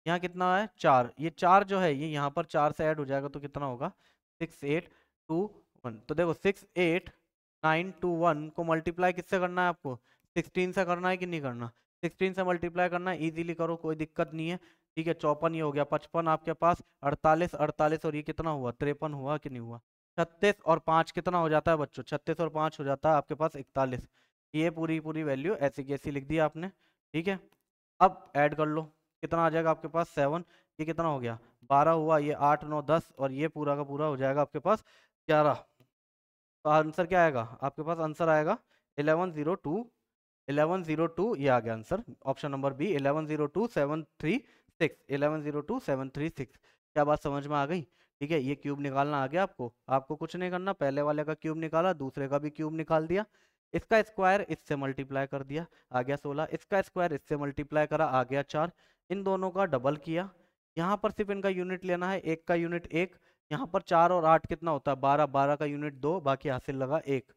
यहाँ कितना है 4, ये 4 जो है ये यहाँ पर 4 से ऐड हो जाएगा तो कितना होगा, 6 8 2 1। तो देखो 6 8 9 2 1 को मल्टीप्लाई किससे करना है आपको, 16 से करना है कि नहीं करना, 16 से मल्टीप्लाई करना है, इजीली करो, कोई दिक्कत नहीं है। ठीक है, 54 ये हो गया, 55 आपके पास, 48 48 और ये कितना हुआ, 53 हुआ कि नहीं हुआ। 36 और 5 कितना हो जाता है बच्चों, 36 और 5 हो जाता है आपके पास 41। ये पूरी पूरी वैल्यू ऐसी की ऐसी लिख दी आपने। ठीक है, अब ऐड कर लो, कितना आ जाएगा आपके पास 7, ये कितना हो गया 12 हुआ, ये 8 9 10 और ये पूरा का पूरा हो जाएगा आपके पास 11। तो आंसर क्या आएगा आपके पास, आंसर आएगा 1102, 1102, ये आ गया आंसर, ऑप्शन नंबर बी 1102,736, 1102,736। क्या बात समझ में आ गई। ठीक है, ये क्यूब निकालना आ गया आपको, आपको कुछ नहीं करना, पहले वाले का क्यूब निकाला, दूसरे का भी क्यूब निकाल दिया, इसका स्क्वायर इससे मल्टीप्लाई कर दिया, आ गया 16, इसका स्क्वायर इससे मल्टीप्लाई करा, आ गया 4। इन दोनों का डबल किया, यहाँ पर सिर्फ इनका यूनिट लेना है, एक का यूनिट 1, यहाँ पर 4 और 8 कितना होता है 12, 12 का यूनिट 2, बाकी हासिल लगा 1।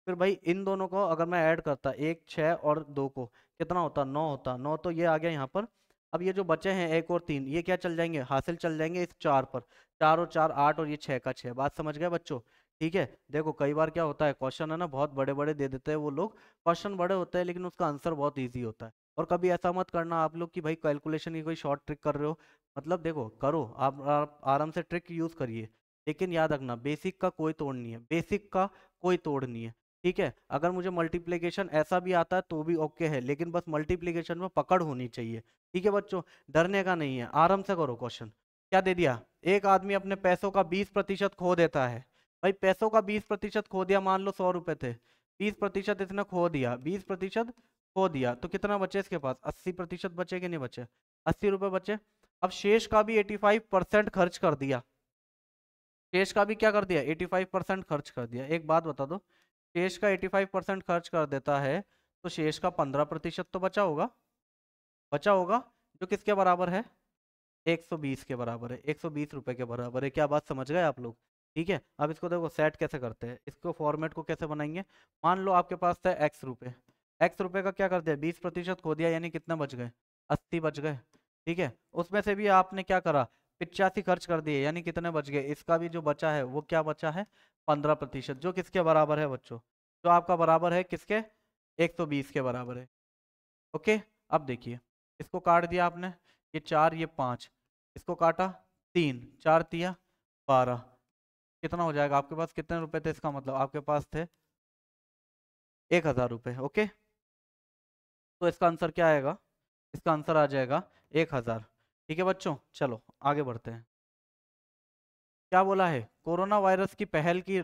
फिर भाई इन दोनों को अगर मैं ऐड करता, 1 6 और 2 को, कितना होता 9 होता, 9 तो ये आ गया यहाँ पर। अब ये जो बचे हैं 1 और 3, ये क्या चल जाएंगे, हासिल चल जाएंगे इस 4 पर, 4 और 4 8 और ये 6 का 6। बात समझ गए बच्चों। ठीक है, देखो कई बार क्या होता है, क्वेश्चन है ना बहुत बड़े बड़े दे देते हैं वो लोग, क्वेश्चन बड़े होते हैं लेकिन उसका आंसर बहुत ईजी होता है। और कभी ऐसा मत करना आप लोग कि भाई कैलकुलेशन की कोई शॉर्ट ट्रिक कर रहे हो, मतलब देखो करो आप आराम से ट्रिक यूज करिए, लेकिन याद रखना बेसिक का कोई तोड़ नहीं है, बेसिक का कोई तोड़ नहीं है। ठीक है, अगर मुझे मल्टीप्लिकेशन ऐसा भी आता है तो भी ओके है, लेकिन बस मल्टीप्लिकेशन में पकड़ होनी चाहिए। ठीक है बच्चों, डरने का नहीं है, आराम से करो क्वेश्चन। क्या दे दिया, एक आदमी अपने पैसों का 20% खो देता है। भाई पैसों का 20% खो दिया, मान लो 100 रुपए थे, 20% इसने खो दिया, 20% खो दिया तो कितना बचे इसके पास, 80% बचे कि नहीं बचे, 80 रुपए बचे। अब शेष का भी 85% खर्च कर दिया, शेष का भी क्या कर दिया 85% खर्च कर दिया। एक बात बता दो, शेष का 85% खर्च कर देता है तो शेष का 15% तो बचा होगा, बचा होगा, जो किसके बराबर है, 120 के बराबर है, 120 रुपए के बराबर है। क्या बात समझ गए आप लोग। ठीक है, अब इसको देखो सेट कैसे करते हैं, इसको फॉर्मेट को कैसे बनाएंगे। मान लो आपके पास था x रुपए, x रुपए का क्या कर दिया 20% खो दिया, यानी कितना बच गए 80 बच गए, ठीक है। उसमें से भी आपने क्या करा, 85 खर्च कर दिए, यानी कितने बच गए, इसका भी जो बचा है वो क्या बचा है, 15%, जो किसके बराबर है बच्चों, जो आपका बराबर है किसके, 120 के बराबर है। ओके, अब देखिए इसको काट दिया आपने, ये 4 ये 5, इसको काटा 3, 4 तिया 12, कितना हो जाएगा आपके पास, कितने रुपए थे, इसका मतलब आपके पास थे 1000 रुपये। ओके, तो इसका आंसर क्या आएगा, इसका आंसर आ जाएगा 1000। ठीक है बच्चों, चलो आगे बढ़ते हैं। क्या बोला है, कोरोना वायरस की पहली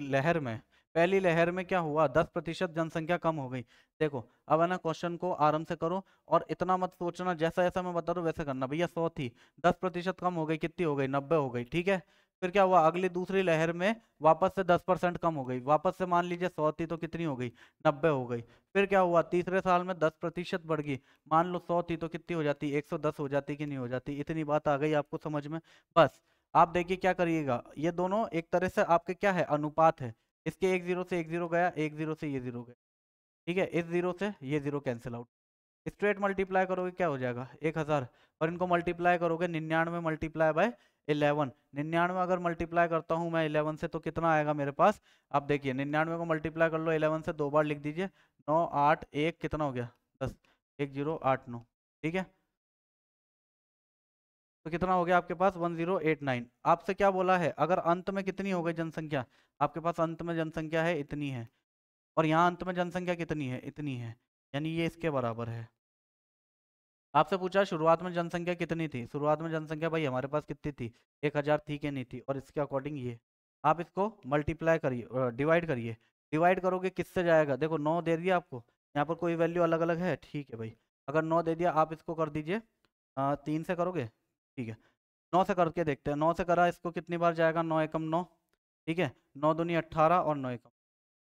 लहर में क्या हुआ, 10% जनसंख्या कम हो गई। देखो अब है ना, क्वेश्चन को आराम से करो और इतना मत सोचना, जैसा जैसा मैं बता रहा हूँ वैसे करना। भैया 100 थी, 10% कम हो गई, कितनी हो गई, 90 हो गई, ठीक है। फिर क्या हुआ, अगली दूसरी लहर में वापस से 10% कम हो गई, वापस से मान लीजिए 100 थी तो कितनी हो गई, 90 हो गई। फिर क्या हुआ, तीसरे साल में 10% बढ़ गई, मान लो 100 थी तो कितनी हो जाती, 110 हो जाती कि नहीं हो जाती। इतनी बात आ गई आपको समझ में। बस आप देखिए क्या करिएगा, ये दोनों एक तरह से आपके क्या है, अनुपात है। इसके एक जीरो से एक जीरो गया, एक जीरो से ये जीरो गया, ठीक है। इस जीरो से ये zero cancel out, straight multiply करोगे क्या हो जाएगा, 1000। और इनको मल्टीप्लाई करोगे 99 मल्टीप्लाई बाय 11, 99 अगर मल्टीप्लाई करता हूँ मैं 11 से तो कितना आएगा मेरे पास। आप देखिए 99 को मल्टीप्लाई कर लो 11 से, 2 बार लिख दीजिए, 9 8 1 कितना हो गया 10, 1089, ठीक है। तो कितना हो गया आपके पास 1089। आपसे क्या बोला है, अगर अंत में कितनी हो गई जनसंख्या, आपके पास अंत में जनसंख्या है इतनी है, और यहाँ अंत में जनसंख्या कितनी है, इतनी है, यानी ये इसके बराबर है। आपसे पूछा शुरुआत में जनसंख्या कितनी थी, शुरुआत में जनसंख्या भाई हमारे पास कितनी थी, 1000 थी कि नहीं थी, और इसके अकॉर्डिंग ये आप इसको मल्टीप्लाई करिए, डिवाइड करिए। डिवाइड करोगे किससे जाएगा, देखो 9 दे दिया आपको, यहाँ पर कोई वैल्यू अलग अलग है, ठीक है भाई। अगर 9 दे दिया आप इसको कर दीजिए 3 से करोगे, ठीक है। 9 से करके देखते हैं, 9 से करा इसको कितनी बार जाएगा, 9 एकम 9, ठीक है। 9 दूनी 18 और 9 एकम,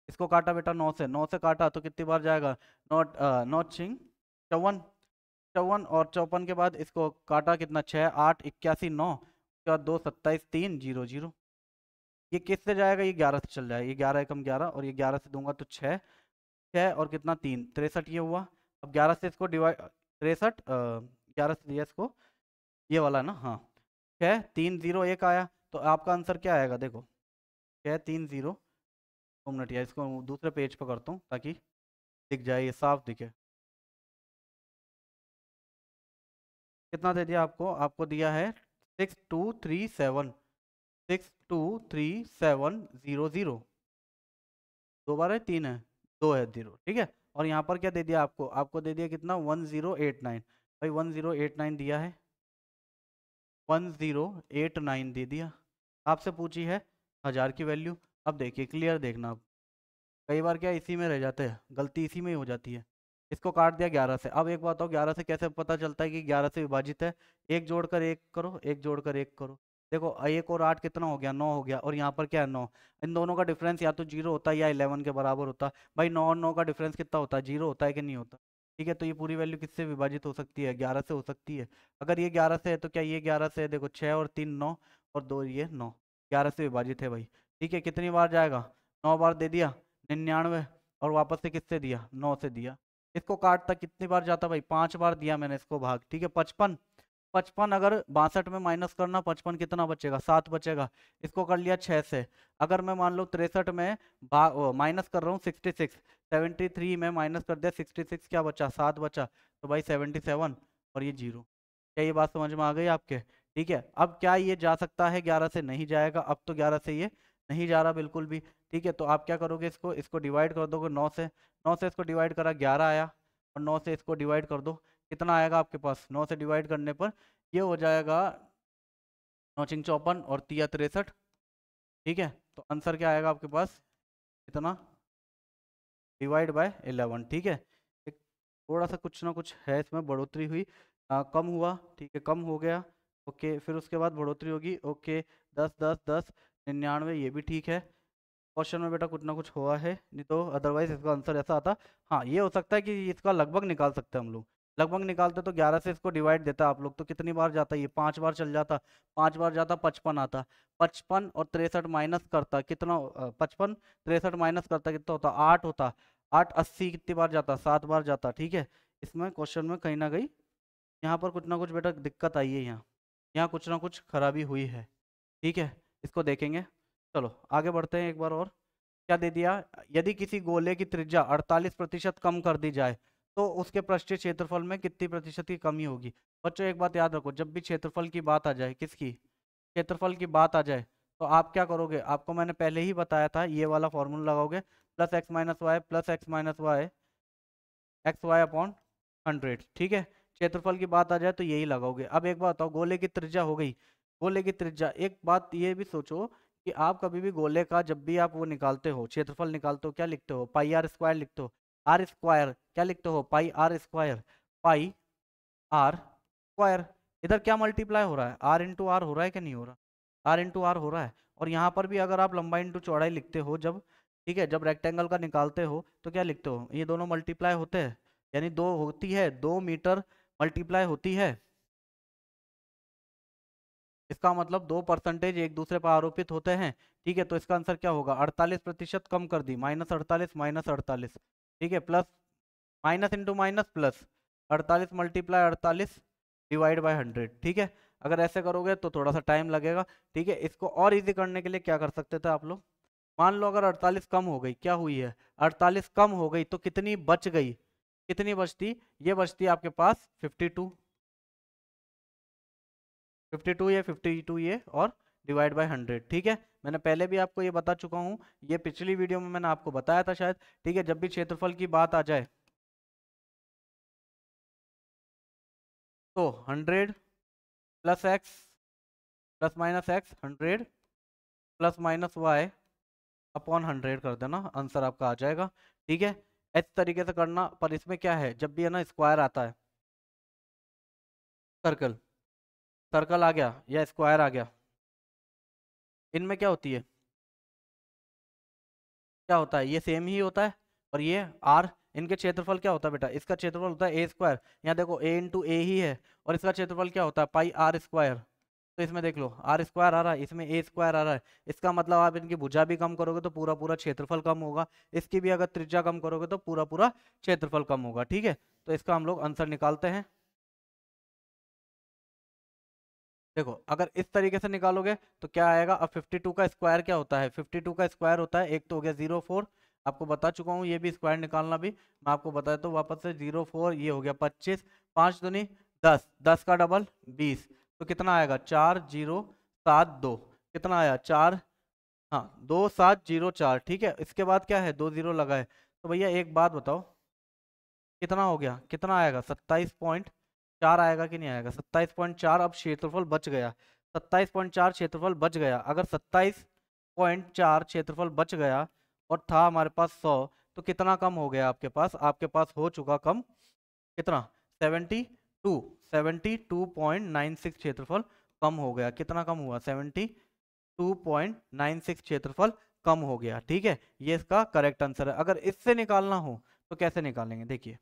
इसको काटा बेटा 9 से, 9 से काटा तो कितनी बार जाएगा, 9 9 छिंग 54, 54 और 54 के बाद इसको काटा कितना, 6 8 81 9, उसके बाद 2 27 3 0 0, ये किससे जाएगा, ये 11 से चल जाएगा, ये 11 एकम 11 और ये 11 से दूंगा तो 6, 6 और कितना 3 63 ये हुआ। अब 11 से इसको डिवाइड, 63 11 से दिया इसको, ये वाला ना, हाँ 6 3 0 1 आया, तो आपका आंसर क्या आएगा, देखो 6 3 0, 2 मिनट या इसको दूसरे पेज पर करता हूँ ताकि दिख जाए, ये साफ दिखे। कितना दे दिया आपको, आपको दिया है 6237, 623700, 2 बार है 3 है, 2 है 0, ठीक है। और यहाँ पर क्या दे दिया आपको, आपको दे दिया कितना 1089, भाई 1089 दिया है, 1089 दे दिया। आपसे पूछी है 1000 की वैल्यू। अब देखिए क्लियर देखना, अब कई बार क्या इसी में रह जाते हैं, गलती इसी में ही हो जाती है। इसको काट दिया 11 से, अब एक बात हो, 11 से कैसे पता चलता है कि 11 से विभाजित है, एक जोड़कर एक करो, एक जोड़कर एक करो। देखो 1 और 8 कितना हो गया, 9 हो गया, और यहाँ पर क्या है 9, इन दोनों का डिफरेंस या तो 0 होता है या 11 के बराबर होता है। भाई 9 और 9 का डिफरेंस कितना होता है, 0 होता है कि नहीं होता, ठीक है। तो ये पूरी वैल्यू किससे विभाजित हो सकती है, 11 से हो सकती है। अगर ये 11 से है तो क्या ये 11 से है, देखो 6 और 3 9 और 2 ये 9, 11 से विभाजित है भाई, ठीक है। कितनी बार जाएगा, 9 बार दे दिया 99, और वापस से किससे दिया, 9 से दिया। इसको काटता कितनी बार जाता भाई, 5 बार दिया मैंने इसको भाग, ठीक है। 55, 55 अगर 62 में माइनस करना, 55 कितना बचेगा, 7 बचेगा। इसको कर लिया 6 से। अगर मैं मान लो 63 में माइनस कर रहा हूँ 66, 73 में माइनस कर दिया 66, क्या बचा, 7 बचा, तो भाई 77 और ये 0। क्या ये बात समझ में आ गई आपके, ठीक है। अब क्या ये जा सकता है 11 से, नहीं जाएगा, अब तो 11 से ये नहीं जा रहा बिल्कुल भी, ठीक है। तो आप क्या करोगे, इसको इसको डिवाइड कर दोगे 9 से, 9 से इसको डिवाइड करा 11 आया, और 9 से इसको डिवाइड कर दो, कितना आएगा आपके पास, 9 से डिवाइड करने पर ये हो जाएगा 9 चिंग 54 और 3 63, ठीक है। तो आंसर क्या आएगा आपके पास, इतना डिवाइड बाय 11, ठीक है। एक थोड़ा सा कुछ ना कुछ है इसमें बढ़ोतरी हुई, कम हुआ, ठीक है, कम हो गया, ओके। फिर उसके बाद बढ़ोतरी होगी, ओके 10 10 10 99, ये भी ठीक है। क्वेश्चन में बेटा कुछ ना कुछ हुआ है, नहीं तो अदरवाइज इसका आंसर ऐसा आता। हाँ ये हो सकता है कि इसका लगभग निकाल सकते हैं हम लोग, लगभग निकालते तो 11 से इसको डिवाइड देता आप लोग तो कितनी बार जाता, ये 5 बार चल जाता, 5 बार जाता 55 आता, 55 और 63 माइनस करता कितना, 55 63 माइनस करता कितना होता, 8 होता, 8 80 कितनी बार जाता, 7 बार जाता, ठीक है। इसमें क्वेश्चन में कहीं ना कहीं यहाँ पर कुछ ना कुछ बेटा दिक्कत आई है, यहाँ कुछ ना कुछ खराबी हुई है। ठीक है, इसको देखेंगे। चलो आगे बढ़ते हैं एक बार और। क्या दे दिया, यदि किसी गोले की त्रिज्या 48% कम कर दी जाए तो उसके पृष्ठीय क्षेत्रफल में कितनी प्रतिशत की कमी होगी। बच्चों एक बात याद रखो, जब भी क्षेत्रफल की बात आ जाए, किसकी, क्षेत्रफल की बात आ जाए, तो आप क्या करोगे, आपको मैंने पहले ही बताया था, ये वाला फॉर्मूला लगाओगे, plus X minus Y plus X minus Y X Y upon 100। ठीक है, क्षेत्रफल की बात आ जाए तो यही लगाओगे। अब एक बात बताओ, गोले की त्रिज्या हो गई, गोले की त्रिज्या, एक बात ये भी सोचो कि आप कभी भी गोले का जब भी आप वो निकालते हो, क्षेत्रफल निकालते हो, क्या लिखते हो, पाई आर स्क्वायर लिखते हो, आर स्क्वायर क्या लिखते हो, pi R square, pi R square. इधर क्या मल्टीप्लाई हो रहा है, आर इंटू आर हो रहा है कि नहीं हो रहा, आर इंटू आर हो रहा है। और यहाँ पर भी अगर आप लंबाई इंटू चौड़ाई लिखते हो जब, ठीक है, जब रेक्टेंगल का निकालते हो तो क्या लिखते हो, ये दोनों मल्टीप्लाई होते हैं, यानी 2 होती है, 2 मीटर मल्टीप्लाई होती है। इसका मतलब 2% एक दूसरे पर आरोपित होते हैं। ठीक है, तो इसका आंसर क्या होगा, 48% कम कर दी, -48 -48। ठीक है, plus minus into minus plus, 48 multiply 48 divide by 100। ठीक है, अगर ऐसे करोगे तो थोड़ा सा टाइम लगेगा। ठीक है, इसको और इजी करने के लिए क्या कर सकते थे आप लोग, मान लो अगर 48 कम हो गई, क्या हुई है, 48 कम हो गई तो कितनी बच गई, कितनी बचती, ये बचती आपके पास 52, 52 ये 52 ये, और डिवाइड बाय 100। ठीक है, मैंने पहले भी आपको ये बता चुका हूँ, ये पिछली वीडियो में मैंने आपको बताया था शायद। ठीक है, जब भी क्षेत्रफल की बात आ जाए तो 100 plus X plus minus X, 100 plus minus Y upon 100 कर देना, आंसर आपका आ जाएगा। ठीक है, इस तरीके से करना, पर इसमें क्या है, जब भी है ना स्क्वायर आता है, सर्कल, सर्कल आ गया या स्क्वायर आ गया, इनमें क्या होती है, क्या होता है, ये सेम ही होता है, और ये आर, इनके क्षेत्रफल क्या होता है बेटा, इसका क्षेत्रफल होता है ए स्क्वायर, यहाँ देखो ए इंटू ए ही है, और इसका क्षेत्रफल क्या होता है, पाई आर स्क्वायर। तो इसमें देख लो आर स्क्वायर आ रहा है, इसमें ए स्क्वायर आ रहा है, इसका मतलब आप इनकी भुजा भी कम करोगे तो पूरा पूरा क्षेत्रफल कम होगा, इसकी भी अगर त्रिज्या कम करोगे तो पूरा पूरा क्षेत्रफल कम होगा। ठीक है, तो इसका हम लोग आंसर निकालते हैं। देखो अगर इस तरीके से निकालोगे तो क्या आएगा, अब 52 का स्क्वायर क्या होता है, 52 का स्क्वायर होता है, एक तो हो गया 04, आपको बता चुका हूँ, ये भी स्क्वायर निकालना भी मैं आपको बताया तो वापस से, 04 ये हो गया 25, 5 दूनी 10, 10 का डबल 20, तो कितना आएगा 4072, कितना आया 4, हाँ 2704। ठीक है, इसके बाद क्या है, 2 जीरो लगा है, तो भैया एक बात बताओ, कितना हो गया, कितना आएगा 27.4 आएगा कि नहीं आएगा, 27.4। अब क्षेत्रफल बच गया, 27.4 क्षेत्रफल बच गया, अगर 27.4 क्षेत्रफल बच गया और था हमारे पास 100, तो कितना कम हो गया आपके पास, आपके पास हो चुका कम, कितना 72, 72.96 क्षेत्रफल कम हो गया, कितना कम हुआ 72.96 क्षेत्रफल कम हो गया। ठीक है, ये इसका करेक्ट आंसर है। अगर इससे निकालना हो तो कैसे निकालेंगे, देखिए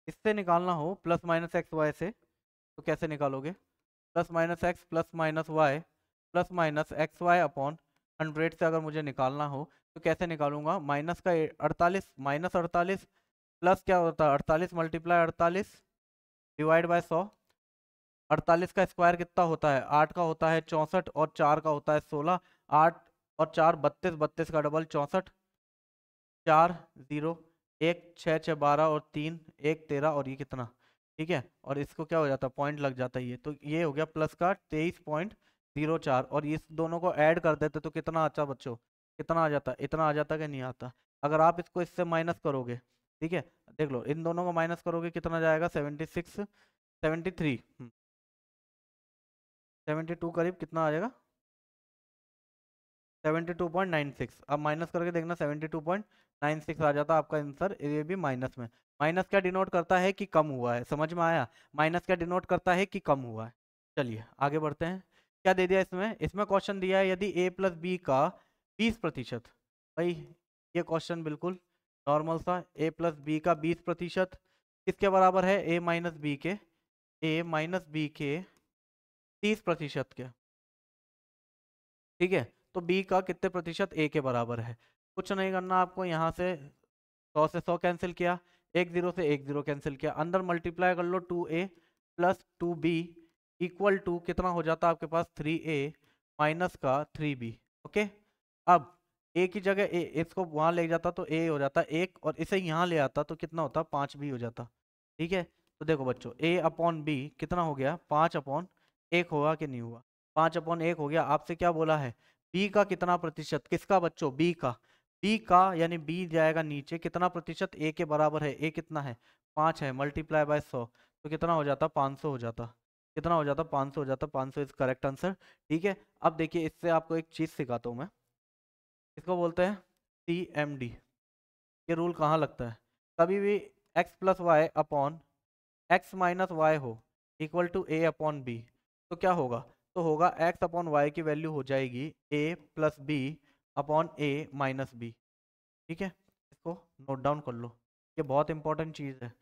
इससे निकालना हो प्लस माइनस एक्स वाई से, तो कैसे निकालोगे, plus minus X plus minus Y plus minus X Y upon 100 से अगर मुझे निकालना हो तो कैसे निकालूंगा, माइनस का 48 माइनस 48 प्लस क्या होता है 48 मल्टीप्लाई 48 डिवाइड बाय 100, 48 का स्क्वायर कितना होता है, 8 का होता है 64, और 4 का होता है 16, 8 और 4 32, 32 का डबल 64, 4 0 1 6 6 12 और 3 1 13, और ये कितना, ठीक है, और इसको क्या हो जाता है, पॉइंट लग जाता है, ये तो ये हो गया प्लस का 23.04, और इस दोनों को ऐड कर देते तो कितना अच्छा बच्चों, कितना आ जाता, इतना आ जाता कि नहीं आता। अगर आप इसको इससे माइनस करोगे, ठीक है, देख लो इन दोनों को माइनस करोगे कितना जाएगा, 76 73 72 करीब कितना आ जाएगा, 72.96। अब माइनस करके देखना, 72.96 आ जाता आपका आंसर, ये भी माइनस में। माइनस क्या डिनोट करता है कि कम हुआ है, समझ में आया, माइनस क्या डिनोट करता है कि कम हुआ है। चलिए आगे बढ़ते हैं, क्या दे दिया इसमें, इसमें क्वेश्चन दिया है यदि a प्लस बी का 20%, भाई ये क्वेश्चन बिल्कुल नॉर्मल सा, a प्लस बी का 20% किसके बराबर है, a माइनस बी के, a माइनस बी के 30% के। ठीक है, तो b का कितने प्रतिशत a के बराबर है, कुछ नहीं करना आपको, यहाँ से 100 से 100 कैंसिल किया, एक जीरो से एक जीरो कैंसिल किया, अंदर मल्टीप्लाई कर लो 2a plus 2b equal to कितना हो जाता आपके पास 3a माइनस का 3b। ओके, अब a की जगह a, इसको वहां ले जाता तो a हो जाता 1 और इसे यहाँ ले आता तो कितना होता 5b हो जाता। ठीक है, तो देखो बच्चों a अपॉन b कितना हो गया 5 अपॉन 1 हुआ कि नहीं हुआ, 5 अपॉन 1 हो गया। आपसे क्या बोला है b का कितना प्रतिशत, किसका बच्चों b का यानी b जाएगा नीचे, कितना प्रतिशत a के बराबर है, a कितना है 5 है, मल्टीप्लाई बाय 100 तो कितना हो जाता 500 हो जाता, कितना हो जाता 500 हो जाता, 500 इज करेक्ट आंसर। ठीक है, अब देखिए इससे आपको एक चीज सिखाता हूँ मैं, इसको बोलते हैं CMD। ये रूल कहाँ लगता है, कभी भी x plus Y upon X minus Y हो equal to a upon B, तो क्या होगा, तो होगा x अपॉन वाई की वैल्यू हो जाएगी a plus B upon a minus B. ठीक है, इसको नोट डाउन कर लो, ये बहुत इंपॉर्टेंट चीज़ है,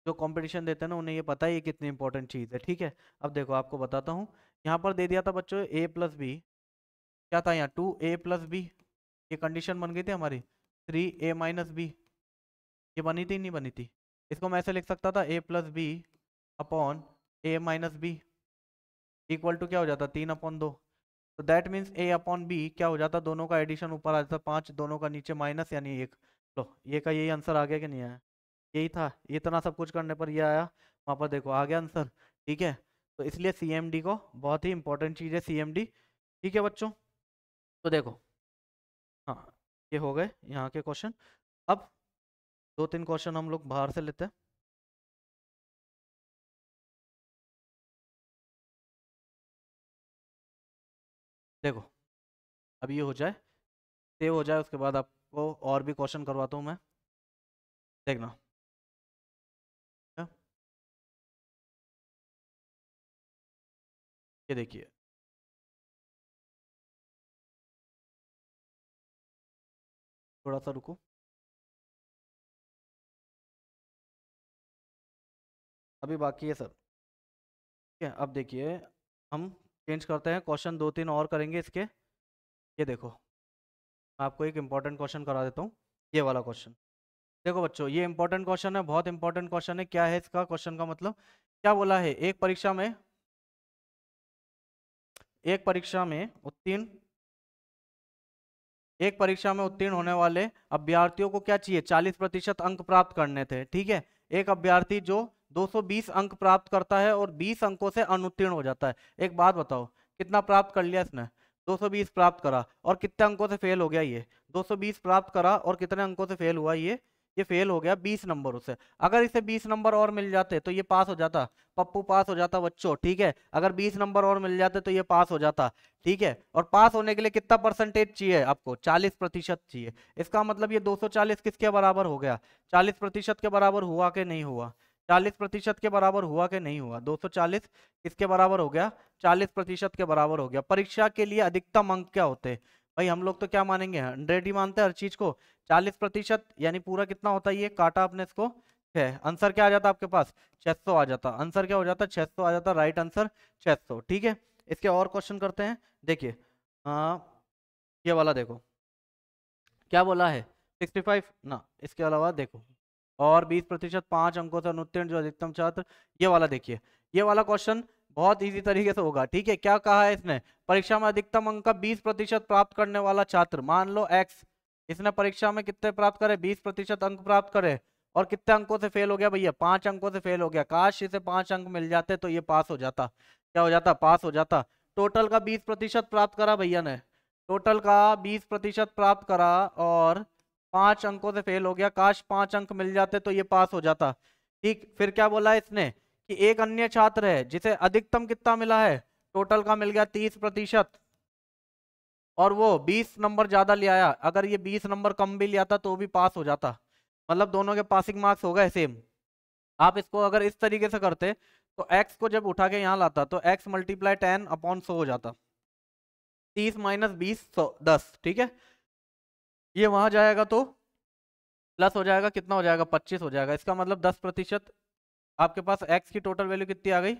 जो कंपटीशन देते हैं ना उन्हें ये पता है ये कितनी इंपॉर्टेंट चीज़ है। ठीक है, अब देखो आपको बताता हूँ, यहाँ पर दे दिया था बच्चों a प्लस बी, क्या था यहाँ 2a प्लस बी, ये कंडीशन बन गई थी हमारी 3a माइनस बी, ये बनी थी नहीं बनी थी, इसको मैं ऐसे लिख सकता था a plus B upon a minus B equal to क्या हो जाता 3/2, तो that means a upon B क्या हो जाता, दोनों का एडिशन ऊपर आ जाता 5, दोनों का नीचे माइनस यानी 1। लो ये का यही आंसर आ गया कि नहीं आया, यही था, इतना सब कुछ करने पर ये आया, वहाँ पर देखो आ गया आंसर। ठीक है, तो इसलिए CMD को बहुत ही इंपॉर्टेंट चीज़ है CMD। ठीक है बच्चों, तो देखो हाँ ये हो गए यहाँ के क्वेश्चन। अब 2-3 क्वेश्चन हम लोग बाहर से लेते हैं। देखो अब ये हो जाए, सेव हो जाए, उसके बाद आपको और भी क्वेश्चन करवाता हूँ मैं, देखना। हाँ, ये देखिए थोड़ा सा रुको, अभी बाकी है सर। ठीक है, अब देखिए हम चेंज करते हैं, क्वेश्चन 2-3 और करेंगे इसके। ये देखो मैं आपको एक इंपॉर्टेंट क्वेश्चन करा देता हूँ, ये वाला क्वेश्चन। देखो बच्चों ये इंपॉर्टेंट क्वेश्चन है, बहुत इंपॉर्टेंट क्वेश्चन है। क्या है इसका क्वेश्चन का मतलब, क्या बोला है, एक परीक्षा में उत्तीर्ण एक परीक्षा में उत्तीर्ण होने वाले अभ्यर्थियों को क्या चाहिए 40% अंक प्राप्त करने थे। ठीक है, एक अभ्यर्थी जो 220 अंक प्राप्त करता है और 20 अंकों से अनुत्तीर्ण हो जाता है, एक बात बताओ कितना प्राप्त कर लिया इसने, 220 प्राप्त करा और कितने अंकों से फेल हो गया, ये 220 प्राप्त करा और कितने अंकों से फेल हुआ, ये फेल हो गया 20 नंबरों से। अगर इसे 20 नंबर और मिल जाते तो ये पास हो जाता, पप्पू पास हो जाता बच्चों। ठीक है, अगर 20 नंबर और मिल जाते तो ये पास हो जाता। ठीक है, और पास होने के लिए कितना परसेंटेज चाहिए आपको, 40% चाहिए। इसका मतलब ये 240 किसके बराबर हो गया, 40% के बराबर हुआ कि नहीं हुआ, 40% के बराबर हुआ कि नहीं हुआ, 240 किसके बराबर हो गया, 40% के बराबर हो गया। परीक्षा के लिए अधिकतम अंक क्या होते हैं भाई, हम लोग तो क्या मानेंगे 100 ही मानते हैं हर चीज को, 40% यानी पूरा कितना होता है, ये काटा आपने इसको 6, आंसर क्या आ जाता आपके पास 600 आ जाता, आंसर क्या हो जाता 600 आ जाता, राइट आंसर 600। ठीक है, इसके और क्वेश्चन करते हैं। देखिए ये वाला देखो क्या बोला है 65 ना, इसके अलावा देखो और 20% 5 अंकों से अनुत्तीर्ण जो अधिकतम छात्र, ये वाला देखिए, ये वाला क्वेश्चन बहुत इजी तरीके से होगा। ठीक है, क्या कहा है इसने, परीक्षा में अधिकतम अंक का 20% प्राप्त करने वाला छात्र, मान लो एक्स, इसने परीक्षा में कितने प्राप्त करे 20% अंक प्राप्त करे और कितने अंकों से फेल हो गया भैया 5 अंकों से फेल हो गया, काश इसे 5 अंक मिल जाते तो ये पास हो जाता, क्या हो जाता पास हो जाता। टोटल का 20% प्राप्त करा भैया ने, टोटल का 20% प्राप्त करा और 5 अंकों से फेल हो गया, काश 5 अंक मिल जाते तो ये पास हो जाता। ठीक, फिर क्या बोला इसने कि एक अन्य छात्र है जिसे अधिकतम कितना मिला है, टोटल का मिल गया 30% और वो 20 नंबर ज्यादा ले आया, अगर ये 20 नंबर कम भी ले आता तो भी पास हो जाता, मतलब दोनों के पासिंग मार्क्स हो गए सेम। आप इसको अगर इस तरीके से करते तो x को जब उठा के यहाँ लाता तो x मल्टीप्लाई 10/100 हो जाता, 30 माइनस 20 10। ठीक है, ये वहां जाएगा तो प्लस हो जाएगा, कितना हो जाएगा 25 हो जाएगा, इसका मतलब 10% आपके पास x की टोटल वैल्यू कितनी आ गई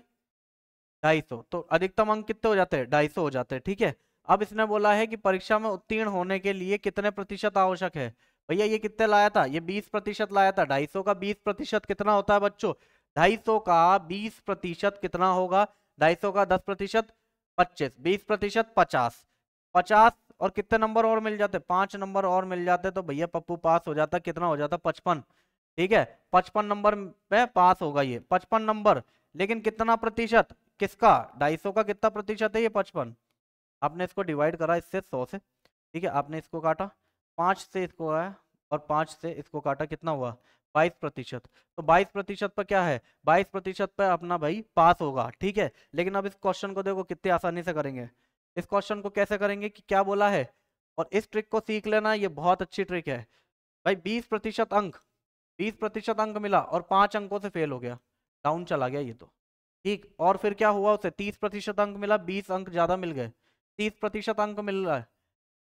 250, तो अधिकतम अंक कितने हो जाते हैं 250 हो जाते हैं। ठीक है, अब इसने बोला है कि परीक्षा में उत्तीर्ण होने के लिए कितने प्रतिशत आवश्यक है, भैया ये कितने लाया था, ये 20% लाया था, 250 का 20% कितना होता है बच्चों 250 का 20% कितना होगा? 250 का 10% 25, 20% 50, 50 और कितने नंबर और मिल जाते? 5 नंबर और मिल जाते तो भैया पप्पू पास हो जाता। कितना हो जाता? 55। ठीक है, 55 नंबर पे पास होगा ये, 55 नंबर। लेकिन कितना प्रतिशत? किसका? 250 का कितना प्रतिशत है ये? 55। आपने इसको डिवाइड करा इससे 100 से, ठीक है, आपने इसको काटा 5 से, इसको आया और 5 से इसको काटा, कितना हुआ? 22%। तो 22% पर क्या है? 22% पर अपना भाई पास होगा। ठीक है, लेकिन अब इस क्वेश्चन को देखो कितनी आसानी से करेंगे। इस क्वेश्चन को कैसे करेंगे कि क्या बोला है, और इस ट्रिक को सीख लेना, ये बहुत अच्छी ट्रिक है भाई। 20% अंक, 20% अंक मिला और 5 अंकों से फेल हो गया, डाउन चला गया ये तो। ठीक, और फिर क्या हुआ उसे? 30% अंक मिला, 20 अंक ज्यादा मिल गए, 30% अंक मिल रहा है,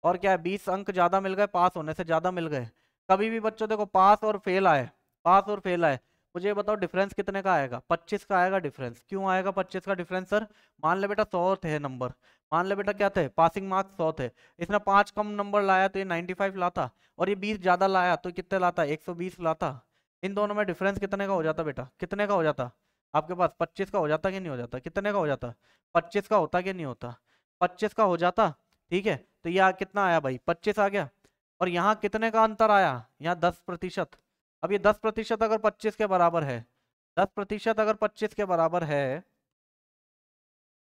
और क्या है? 20 अंक ज्यादा मिल गए, पास होने से ज्यादा मिल गए। कभी भी बच्चों देखो पास और फेल आए, पास और फेल आए, मुझे ये बताओ डिफरेंस कितने का आएगा? 25 का आएगा डिफरेंस। क्यों आएगा 25 का डिफरेंस सर? मान ले बेटा 100 थे नंबर, मान ले बेटा क्या थे? पासिंग मार्क्स 100 थे, इसने 5 कम नंबर लाया तो ये 95 लाता, और ये 20 ज्यादा लाया तो कितने लाता? 120 लाता। इन दोनों में डिफरेंस कितने का हो जाता बेटा? कितने का हो जाता आपके पास? 25 का हो जाता कि नहीं हो जाता? कितने का हो जाता? 25 का होता कि नहीं होता? 25 का हो जाता। ठीक है, तो यहाँ कितना आया भाई? 25 आ गया। और यहाँ कितने का अंतर आया? यहाँ 10%। अब ये 10% अगर 25 के बराबर है, 10% अगर 25 के बराबर है,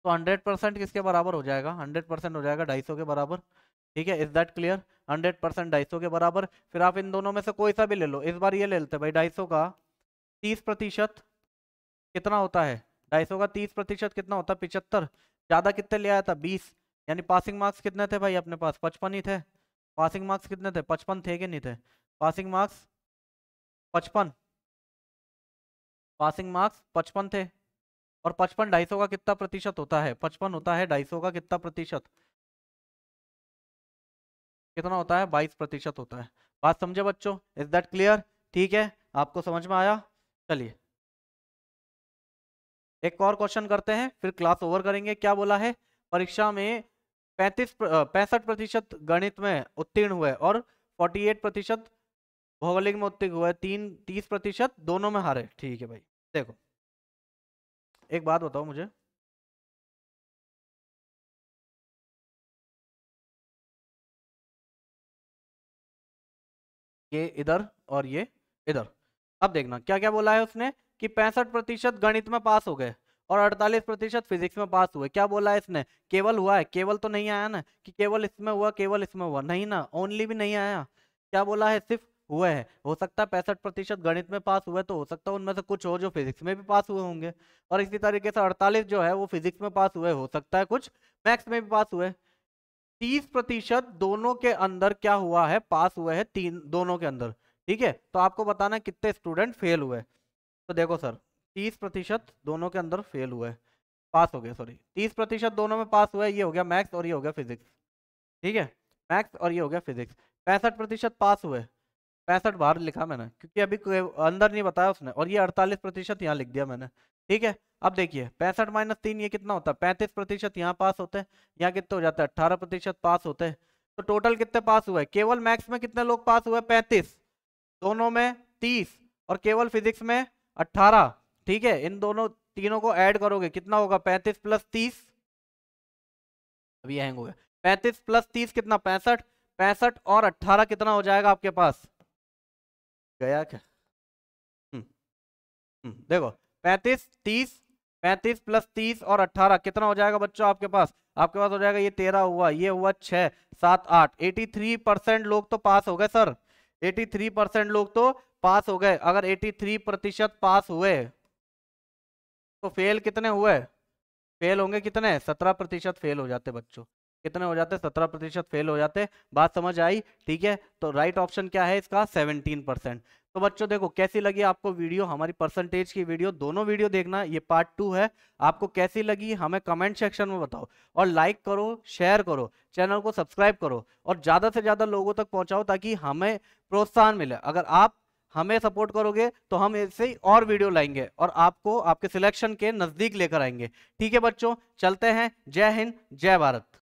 तो 100% किसके बराबर हो जाएगा? 100% हो जाएगा 250 के बराबर। ठीक है, इज दैट क्लियर? 100% 250 के बराबर। फिर आप इन दोनों में से कोई सा भी ले लो, इस बार ये ले लेते भाई। 250 का 30% कितना होता है? 250 का 30% कितना होता है? 75। ज्यादा कितने ले आया था? 20। यानी पासिंग मार्क्स कितने थे भाई अपने पास? 55 ही थे। पासिंग मार्क्स कितने थे? 55 थे कि नहीं थे? पासिंग मार्क्स 55, पासिंग मार्क्स 55 थे। और 55 250 का कितना प्रतिशत होता है? 55 होता है 250 का कितना प्रतिशत? कितना होता है? 22% होता है। बात समझे बच्चों? Is that clear? ठीक है, आपको समझ में आया? चलिए एक और क्वेश्चन करते हैं, फिर क्लास ओवर करेंगे। क्या बोला है? परीक्षा में 65% गणित में उत्तीर्ण हुए और 48% भौगोलिक में उत्तीर्ण हुए, 30% दोनों में हारे। ठीक है भाई, देखो एक बात बताओ मुझे, ये इधर और ये इधर। अब देखना क्या क्या बोला है उसने, कि 65% गणित में पास हो गए और 48% फिजिक्स में पास हुए। क्या बोला है इसने? केवल हुआ है? केवल तो नहीं आया ना, कि केवल इसमें हुआ, केवल इसमें हुआ, नहीं ना, ओनली भी नहीं आया। क्या बोला है? सिर्फ हुए हैं। हो सकता है 65% गणित में पास हुए, तो हो सकता है उनमें से कुछ हो जो फिजिक्स में भी पास हुए होंगे, और इसी तरीके से 48 जो है वो फिजिक्स में पास हुए, हो सकता है कुछ मैथ्स में भी पास हुए। 30% दोनों के अंदर क्या हुआ है? पास हुए हैं, तीन दोनों के अंदर। ठीक है, तो आपको बताना है कितने स्टूडेंट फेल हुए। तो देखो सर, 30% दोनों के अंदर फेल हुए, पास हो गए, सॉरी 30% दोनों में पास हुए, ये हो गया मैथ्स और ये हो गया फिजिक्स। ठीक है, मैथ्स और ये हो गया फिजिक्स। 65% पास हुए, 65 बाहर लिखा मैंने क्योंकि अभी अंदर नहीं बताया उसने, और ये 48% यहाँ लिख दिया मैंने। ठीक है, अब देखिए 65 - 3 ये कितना होता है? 35% यहाँ पास होते हैं, यहाँ कितने हो जाते हैं? 18% पास होते हैं। तो टोटल कितने पास हुए? केवल मैथ्स में कितने लोग पास हुए? 35, दोनों में 30, और केवल फिजिक्स में 18। ठीक है, इन दोनों तीनों को ऐड करोगे कितना होगा? 35 + 30, अभी हैंग हो गया। 35 + 30 कितना? 65। 65 और 18 कितना हो जाएगा आपके पास? गया क्या? हम्म देखो 35 30, 35 + 30 और 18 कितना हो जाएगा बच्चों आपके पास? आपके पास हो जाएगा ये 13 हुआ, ये हुआ 6 7 8, 83% लोग तो पास हो गए सर। 83% लोग तो पास हो गए। अगर 83% पास हुए तो फेल कितने हुए? फेल होंगे कितने? 17% फेल हो जाते बच्चों। कितने हो जाते? 17% फेल हो जाते। बात समझ आई? ठीक है, तो राइट ऑप्शन क्या है इसका? 17%। तो बच्चों देखो कैसी लगी आपको वीडियो, हमारी परसेंटेज की वीडियो, दोनों वीडियो देखना, ये पार्ट 2 है। आपको कैसी लगी हमें कमेंट सेक्शन में बताओ, और लाइक करो, शेयर करो, चैनल को सब्सक्राइब करो, और ज्यादा से ज्यादा लोगों तक पहुंचाओ ताकि हमें प्रोत्साहन मिले। अगर आप हमें सपोर्ट करोगे तो हम ऐसे ही और वीडियो लाएंगे और आपको आपके सिलेक्शन के नजदीक लेकर आएंगे। ठीक है बच्चों, चलते हैं। जय हिंद, जय भारत।